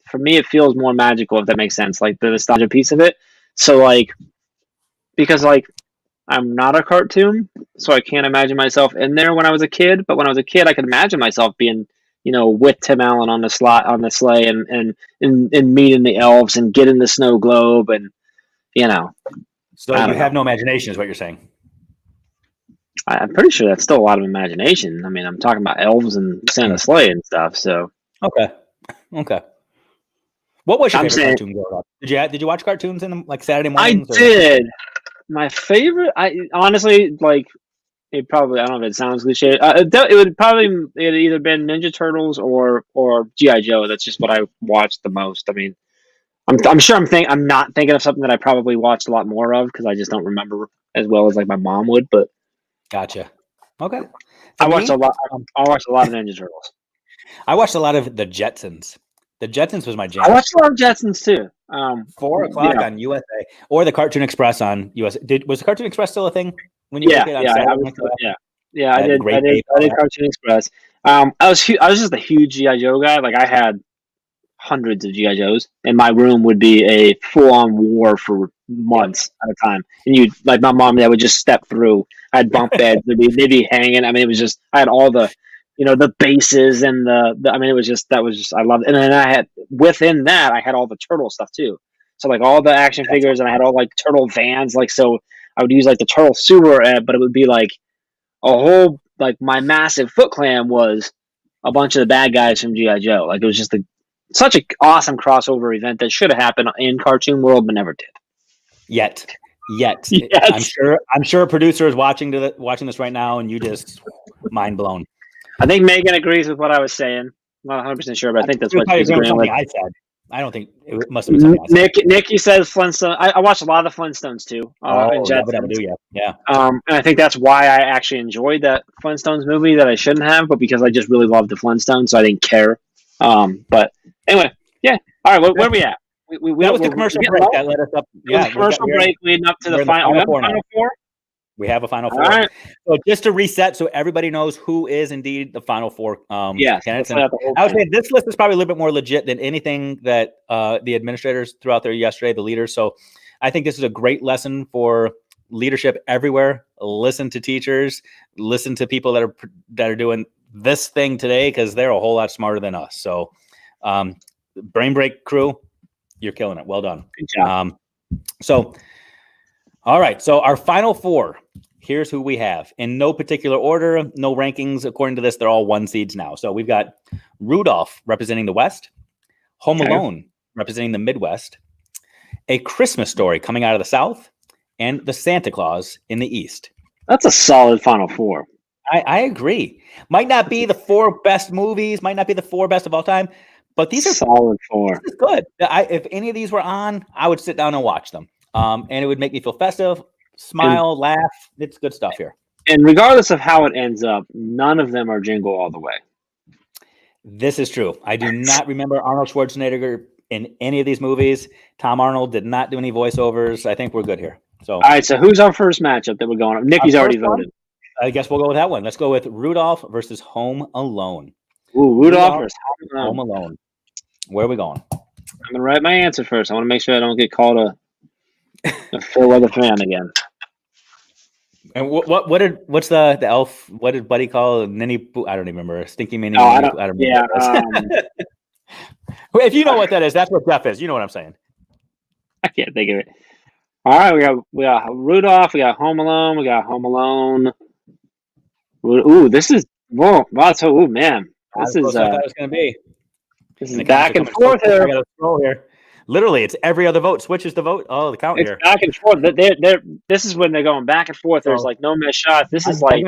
for me it feels more magical. If that makes sense, like the nostalgia piece of it. So like because like I'm not a cartoon, so I can't imagine myself in there when I was a kid. But when I was a kid, I could imagine myself being, with Tim Allen on the sleigh and meeting the elves and getting the snow globe and So I you don't have know. no imagination, is what you're saying. I'm pretty sure that's still a lot of imagination. I mean, I'm talking about elves and Santa sleigh and stuff. So Okay. What was your I'm favorite saying cartoon growing up? Did you watch cartoons in like Saturday I mornings? Or? did. My favorite, I honestly like. It probably I don't know if it sounds cliche. It would probably it either been Ninja Turtles or GI Joe. That's just what I watched the most. I mean, I'm sure I'm not thinking of something that I probably watched a lot more of because I just don't remember as well as like my mom would. But Gotcha. Okay. I For watched a me, lot. I watched a lot of Ninja Turtles. I watched a lot of the Jetsons. The Jetsons was my I jam. watched a lot of Jetsons too. 4 o'clock Yeah, on USA or the Cartoon Express on USA. Was the Cartoon Express still a thing when you were a yeah, kid on yeah. Saturday? I was, yeah. I Had did. Great Dave, I all did that. Cartoon Express. I was just a huge GI Joe guy. Like I had hundreds of GI Joes, and my room would be a full-on war for Yep. months at a time. And you like my mom and dad would just step through. I had bunk beds; they'd be hanging. I mean, it was just I had all the bases and I mean, it was just that was just I loved it. And then I had within that I had all the turtle stuff too. So like all the action That's figures, and I had all like turtle vans. Like so, I would use like the turtle sewer, but it would be like a whole like my massive Foot Clan was a bunch of the bad guys from GI Joe. Like it was just such an awesome crossover event that should have happened in cartoon world but never did. Yet. Yes. I'm sure a producer is watching this right now, and you just mind blown. I think Megan agrees with what I was saying. I'm not 100% sure, but I think that's what she's agreeing with. I said. I don't think it must have been something I said. Nikki says Flintstone. I watched a lot of the Flintstones too. And Jetsons. Yeah. And I think that's why I actually enjoyed that Flintstones movie that I shouldn't have, but because I just really loved the Flintstones, so I didn't care. But anyway, yeah. All right, where are we at? That was the commercial break that led us up. Yeah, commercial break leading up to the final four. We have a final four. All right. So just to reset, so everybody knows who is indeed the final four. Yes. I would say this list is probably a little bit more legit than anything that the administrators threw out there yesterday, the leaders. So I think this is a great lesson for leadership everywhere. Listen to teachers, listen to people that are doing this thing today because they're a whole lot smarter than us. So Brain Break crew, you're killing it. Well done. Good job. All right. So our final four, here's who we have in no particular order, no rankings. According to this, they're all 1 seeds now. So we've got Rudolph representing the West, Home Alone representing the Midwest, A Christmas Story coming out of the South, and The Santa Claus in the East. That's a solid final four. I agree. Might not be the 4 best movies, might not be the 4 best of all time, but these are solid 4. This is good. If any of these were on, I would sit down and watch them. And it would make me feel festive, smile, laugh. It's good stuff here. And regardless of how it ends up, none of them are Jingle All the Way. This is true. I do not remember Arnold Schwarzenegger in any of these movies. Tom Arnold did not do any voiceovers. I think we're good here. So, all right. So who's our first matchup that we're going on? Nikki's already voted. I guess we'll go with that one. Let's go with Rudolph versus Home Alone. Ooh, Rudolph versus Home Alone. Where are we going? I'm gonna write my answer first. I want to make sure I don't get called a fair weather fan again. And what's the elf? What did Buddy call Ninny? I don't even remember. Stinky Minnie. Oh, I don't remember. Yeah. If you know what that is, that's what Jeff is. You know what I'm saying. I can't think of it. All right, we got Rudolph. We got Home Alone. We got Home Alone. Ooh, this is man. This is I thought it was going to be. This is back and forth here. I got to scroll here. Literally, it's every other vote switches the vote. Oh, the count it's here. Back and forth. This is when they're going back and forth. There's like no missed shots. This is like.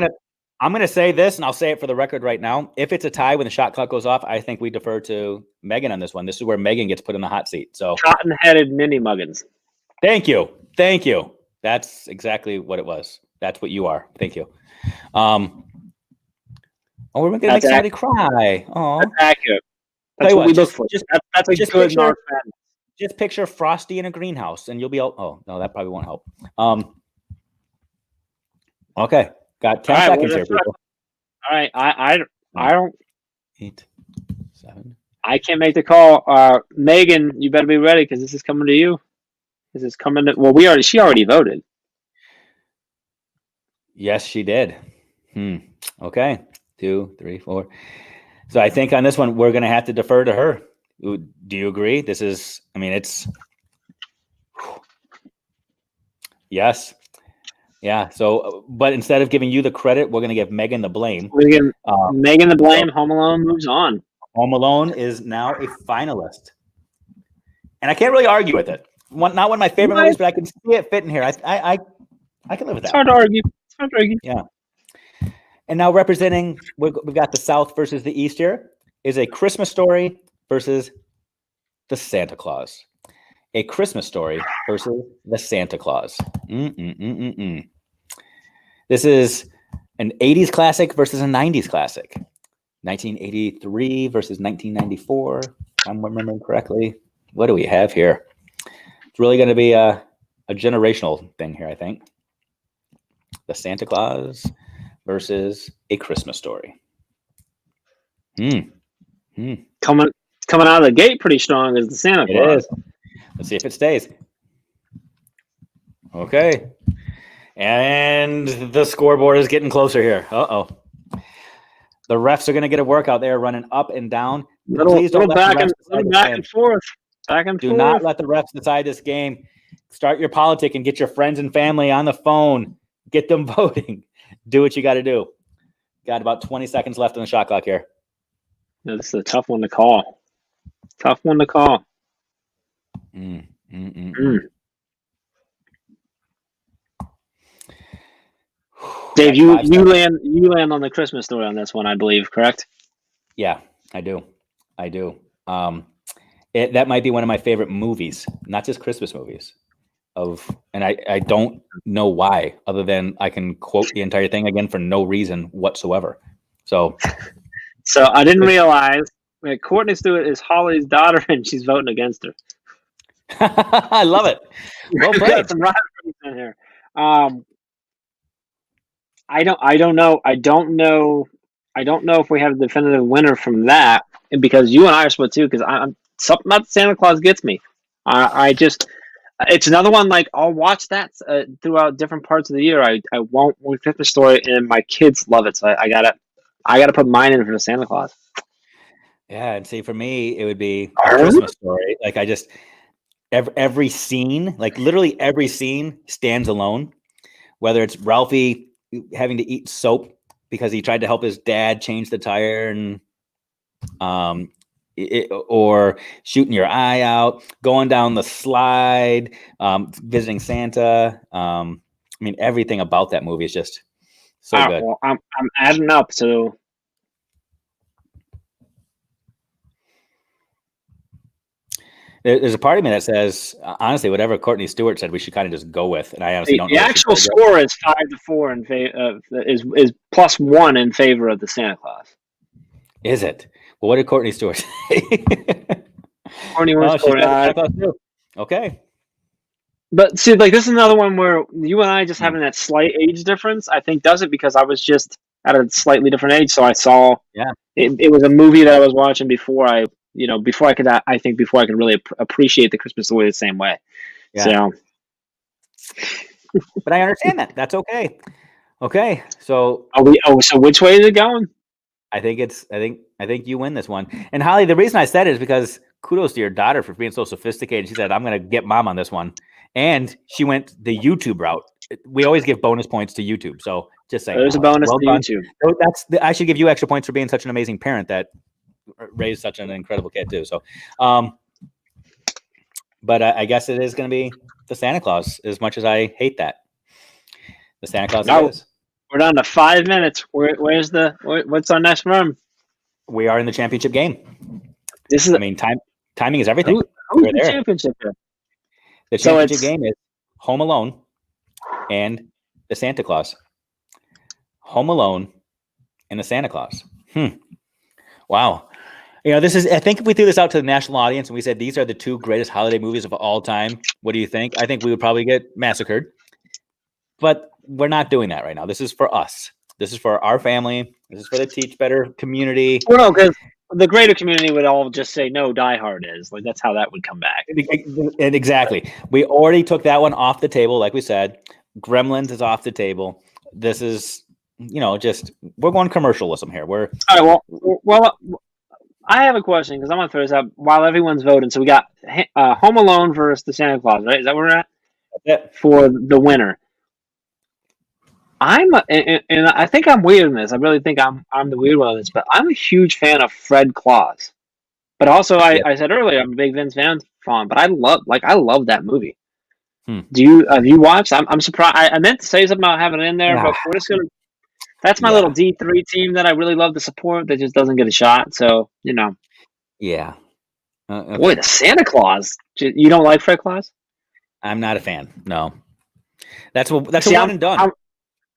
I'm going to say this, and I'll say it for the record right now. If it's a tie when the shot clock goes off, I think we defer to Megan on this one. This is where Megan gets put in the hot seat. So cotton-headed mini muggins. Thank you. That's exactly what it was. That's what you are. Thank you. We're going to make somebody cry. Oh, that's accurate. That's what we look just, for. just, That's a just good picture, March Madness. just picture Frosty in a greenhouse, and you'll be all. Oh no, that probably won't help. Okay, got 10 All right, seconds here, people. All right, I don't. 8, 7. I can't make the call. Megan, you better be ready because this is coming to you. This is coming to. Well, she already voted. Yes, she did. Okay, 2, 3, 4. So I think on this one we're going to have to defer to her. Do you agree? This is. I mean, it's. Yes. Yeah. So, but instead of giving you the credit, we're going to give Megan the blame. We're gonna give Megan the blame. Home Alone moves on. Home Alone is now a finalist, and I can't really argue with it. Not one of my favorite movies, but I can see it fitting here. I can live with that. It's hard to argue. Yeah. And now representing, we've got the South versus the East here, is A Christmas Story versus The Santa Claus. A Christmas Story versus The Santa Claus. This is an 80s classic versus a 90s classic. 1983 versus 1994, if I'm remembering correctly. What do we have here? It's really going to be a generational thing here, I think. The Santa Claus versus A Christmas Story. Coming out of the gate pretty strong is the Santa Claus. It is. Let's see if it stays. Okay. And the scoreboard is getting closer here. Uh-oh. The refs are going to get a workout there, running up and down. Please don't let the refs decide back and forth. Back and Do forth. not let the refs decide this game. Start your politic and get your friends and family on the phone. Get them voting. Do what you got to do. Got about 20 seconds left on the shot clock here. No, this is a tough one to call. Dave, you land on the Christmas Story on this one, I believe, correct? Yeah, I do. That might be one of my favorite movies, not just Christmas movies. And I don't know why, other than I can quote the entire thing again for no reason whatsoever. So I didn't realize that Courtney Stewart is Holly's daughter, and she's voting against her. I love it. Well played. Got some rivalries in here. I don't know if we have a definitive winner from that, and because you and I are split too. Because I'm something about Santa Claus gets me. It's another one like I'll watch that throughout different parts of the year. I won't with Christmas Story, and my kids love it, so I gotta put mine in for the Santa Claus. Yeah, and see, for me, it would be a Christmas Story. Like I just every scene, like literally every scene, stands alone. Whether it's Ralphie having to eat soap because he tried to help his dad change the tire, and or shooting your eye out, going down the slide, visiting Santa. I mean, everything about that movie is just so good. Well, I'm adding up to. There's a part of me that says, honestly, whatever Courtney Stewart said, we should kind of just go with. And I honestly don't know. The actual score is 5-4 in favor is +1 in favor of the Santa Claus. Is it? Well, what did Courtney Stewart say? Courtney was okay. But see, like this is another one where you and I just having that slight age difference, I think does it because I was just at a slightly different age, so I saw. Yeah. It was a movie that I was watching before I could really appreciate the Christmas Story the same way. Yeah. So. But I understand that. That's okay. Okay. So. So which way is it going? I think you win this one. And Holly, the reason I said it is because kudos to your daughter for being so sophisticated. She said, I'm going to get mom on this one. And she went the YouTube route. We always give bonus points to YouTube. So just saying. There's a bonus to YouTube. I should give you extra points for being such an amazing parent that raised such an incredible kid too. So, but I guess it is going to be the Santa Claus, as much as I hate that. The Santa Claus is. We're down to 5 minutes. What's our next run? We are in the championship game. Timing is everything. Who's the championship here? The championship game is Home Alone and the Santa Claus. Home Alone and the Santa Claus. Wow. This is. I think if we threw this out to the national audience and we said these are the 2 greatest holiday movies of all time, what do you think? I think we would probably get massacred. But we're not doing that right now. This is for us. This is for our family. This is for the Teach Better community. Well, no, because the greater community would all just say no. Die Hard is like that's how that would come back. And exactly, we already took that one off the table. Like we said, Gremlins is off the table. This is, just we're going commercialism here. We're all right. Well, I have a question because I'm gonna throw this out while everyone's voting. So we got Home Alone versus the Santa Claus, right? Is that where we're at for the winner? And I think I'm weird in this. I really think I'm the weird one in this, but I'm a huge fan of Fred Claus. But also, I said earlier I'm a big Vince Vaughn fan, but I love that movie. Have you watched? I'm surprised. I meant to say something about having it in there, but we're just gonna. That's my little D3 team that I really love to support that just doesn't get a shot. So Yeah. Okay. Boy, the Santa Claus. You don't like Fred Claus? I'm not a fan. No. That's a one and done.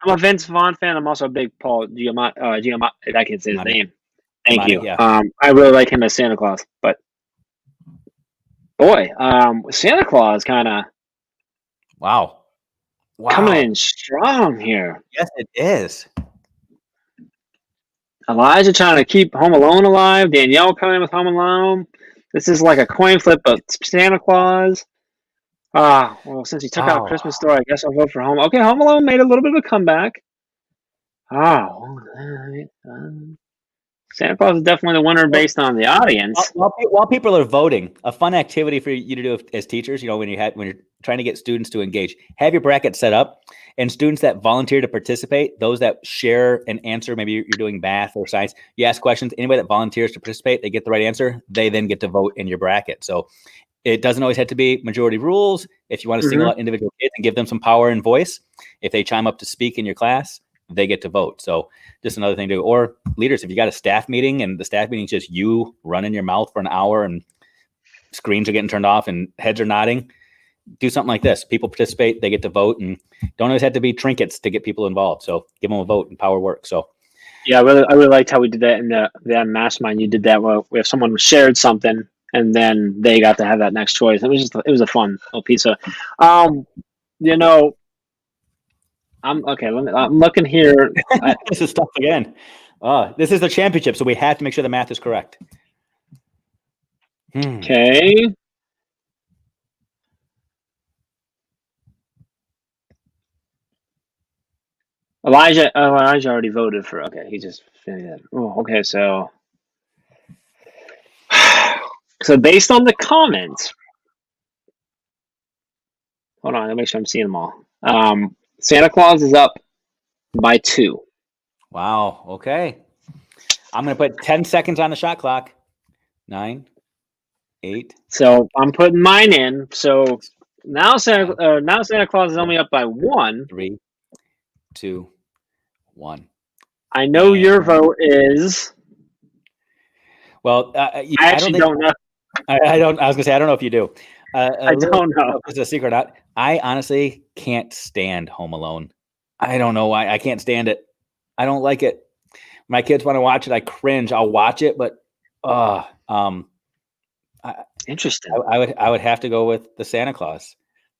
I'm a Vince Vaughn fan. I'm also a big Paul Giamatti. I can't say his name. Thank you. Yeah. I really like him as Santa Claus, but boy, Santa Claus kind of wow coming in strong here. Yes, it is. Elijah trying to keep Home Alone alive. Danielle coming in with Home Alone. This is like a coin flip, but Santa Claus. Well, since he took out a Christmas Story, I guess I'll vote for Home. Okay, Home Alone made a little bit of a comeback. Santa Claus is definitely the winner based on the audience. While people are voting, a fun activity for you to do as teachers, when you're trying to get students to engage, have your bracket set up, and students that volunteer to participate, those that share an answer, maybe you're doing math or science, you ask questions, anybody that volunteers to participate, they get the right answer, they then get to vote in your bracket. So it doesn't always have to be majority rules. If you want to single out individual kids and give them some power and voice, if they chime up to speak in your class, they get to vote. So just another thing to do. Or leaders, if you got a staff meeting and the staff meeting is just you running your mouth for an hour and screens are getting turned off and heads are nodding, do something like this. People participate, they get to vote, and don't always have to be trinkets to get people involved. So give them a vote and power work. So yeah, I really liked how we did that in the mastermind. You did that where if someone shared something and then they got to have that next choice. It was a fun little piece of I'm looking here. This is tough again. This is the championship, so we have to make sure the math is correct. Okay. Elijah already voted for. Okay, he just finished that. Oh, okay. So based on the comments, hold on. Let me make sure I'm seeing them all. Santa Claus is up by 2. Wow. Okay. I'm going to put 10 seconds on the shot clock. 9, 8. So I'm putting mine in. So now Santa Claus is only up by 1. 3, 2, 1. I know your vote is. Well, I actually don't know. I was going to say I don't know if you do. I don't know. It's a secret. I honestly can't stand Home Alone. I don't know why. I can't stand it. I don't like it. My kids want to watch it. I cringe. I'll watch it, but interesting. I would have to go with the Santa Claus.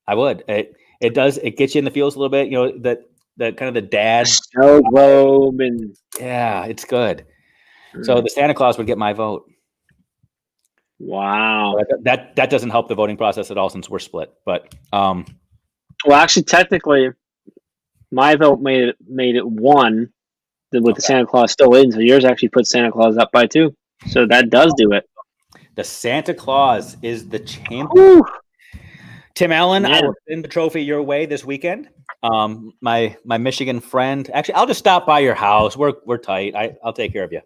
I would. It does. It gets you in the feels a little bit. That kind of the dad snow globe and yeah, it's good. So the Santa Claus would get my vote. Wow. That doesn't help the voting process at all since we're split. But well, actually, technically, my vote made it 1 with the Santa Claus still in. So yours actually put Santa Claus up by 2. So that does do it. The Santa Claus is the champion. Woo! Tim Allen, I will send the trophy your way this weekend. My Michigan friend. Actually, I'll just stop by your house. We're tight. I'll take care of you.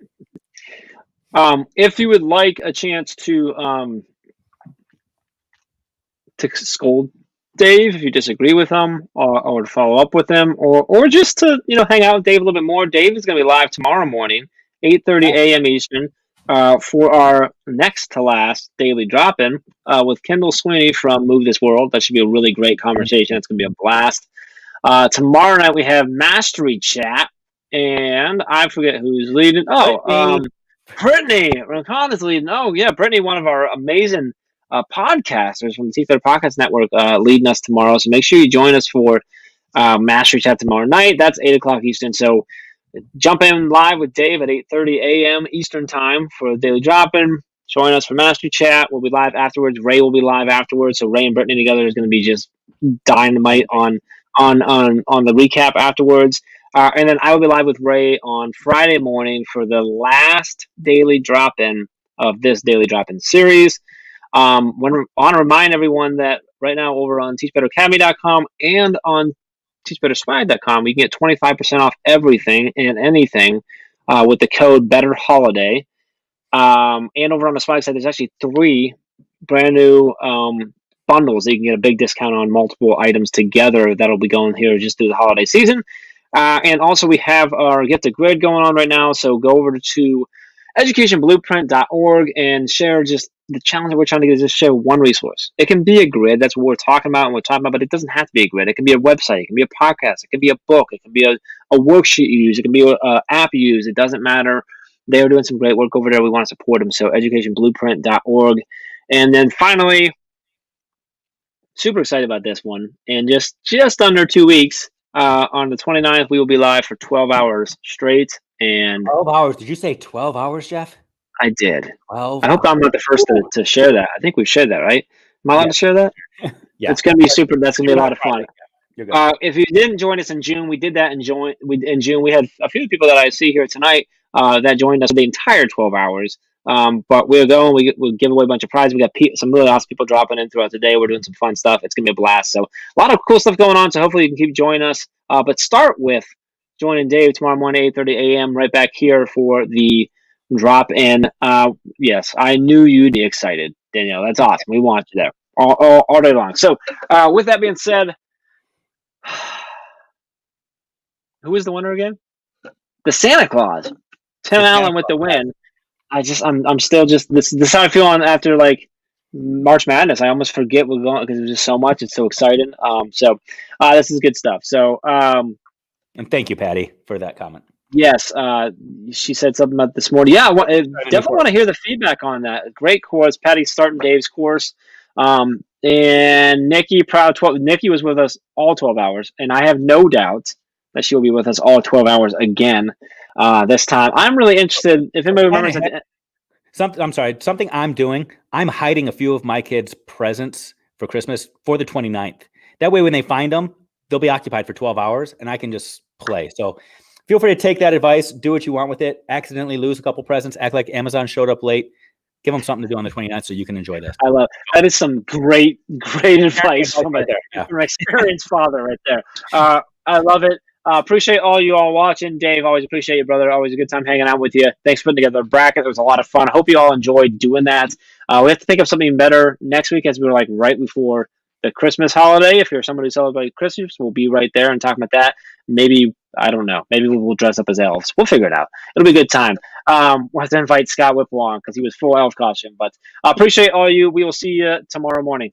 If you would like a chance to scold Dave if you disagree with him, or to follow up with him, or just to hang out with Dave a little bit more, Dave is going to be live tomorrow morning, 8:30 a.m. Eastern, for our next to last daily drop-in with Kendall Sweeney from Move This World. That should be a really great conversation. It's going to be a blast. Tomorrow night we have Mastery Chat, and I forget who's leading. Brittany, honestly, no, yeah, Brittany, one of our amazing podcasters from the T Fitter Podcast Network, leading us tomorrow. So make sure you join us for Mastery Chat tomorrow night. That's 8 o'clock Eastern. So jump in live with Dave at 8:30 a.m. Eastern time for the Daily Drop-In. Join us for Mastery Chat. We'll be live afterwards. Ray will be live afterwards. So Ray and Brittany together is going to be just dynamite on the recap afterwards. And then I will be live with Ray on Friday morning for the last daily drop in of this daily drop in series. I want to remind everyone that right now over on teachbetteracademy.com and on teachbetterswag.com, we can get 25% off everything and anything with the code BetterHoliday. And over on the Swag side, there's actually 3 brand new bundles that you can get a big discount on multiple items together that'll be going here just through the holiday season. And also, we have our Get the Grid going on right now. So go over to educationblueprint.org and share just the challenge that we're trying to get is just share one resource. It can be a grid. That's what we're talking about and we're talking about, but it doesn't have to be a grid. It can be a website. It can be a podcast. It can be a book. It can be a worksheet you use. It can be an app you use. It doesn't matter. They are doing some great work over there. We want to support them. So educationblueprint.org. And then finally, super excited about this one. And just under 2 weeks, on the 29th, we will be live for 12 hours straight. And 12 hours. Did you say 12 hours, Jeff? I did. 12 I hope I'm not the first to share that. I think we've shared that, right? Am I allowed to share that? Yeah. It's going to be super. That's going to be a lot of fun. You're good. If you didn't join us in June, we did that in June. We had a few people that I see here tonight that joined us for the entire 12 hours. But we're going. We'll give away a bunch of prizes. We got some really awesome people dropping in throughout the day. We're doing some fun stuff. It's going to be a blast. So a lot of cool stuff going on. So hopefully you can keep joining us. But start with joining Dave tomorrow morning, 8:30 a.m. right back here for the drop in. Yes, I knew you'd be excited, Danielle. That's awesome. We want you there all day long. So with that being said. Who is the winner again? The Santa Claus. Tim Allen with the win. I'm still just this is how I feel on after like March Madness. I almost forget we're going because there's just so much. It's so exciting. So this is good stuff. So and thank you, Patty, for that comment. Yes, she said something about this morning. Yeah, definitely want to hear the feedback on that. Great course. Patty's starting Dave's course. And Nikki, Nikki was with us all 12 hours, and I have no doubt that she will be with us all 12 hours again this time. I'm really interested. If anybody remembers, something I'm doing. I'm hiding a few of my kids' presents for Christmas for the 29th. That way, when they find them, they'll be occupied for 12 hours, and I can just play. So feel free to take that advice. Do what you want with it. Accidentally lose a couple presents. Act like Amazon showed up late. Give them something to do on the 29th so you can enjoy this. I love that. Is some great advice from an experienced father right there. I love it. Appreciate all you all watching. Dave, always appreciate you, brother. Always a good time hanging out with you. Thanks for putting together a bracket. It was a lot of fun. I hope you all enjoyed doing that. We have to think of something better next week as we're like right before the Christmas holiday. If you're somebody who celebrates Christmas, we'll be right there and talking about that. Maybe, I don't know. Maybe we'll dress up as elves. We'll figure it out. It'll be a good time. We'll have to invite Scott Whip along because he was full elf costume. But I appreciate all you. We will see you tomorrow morning.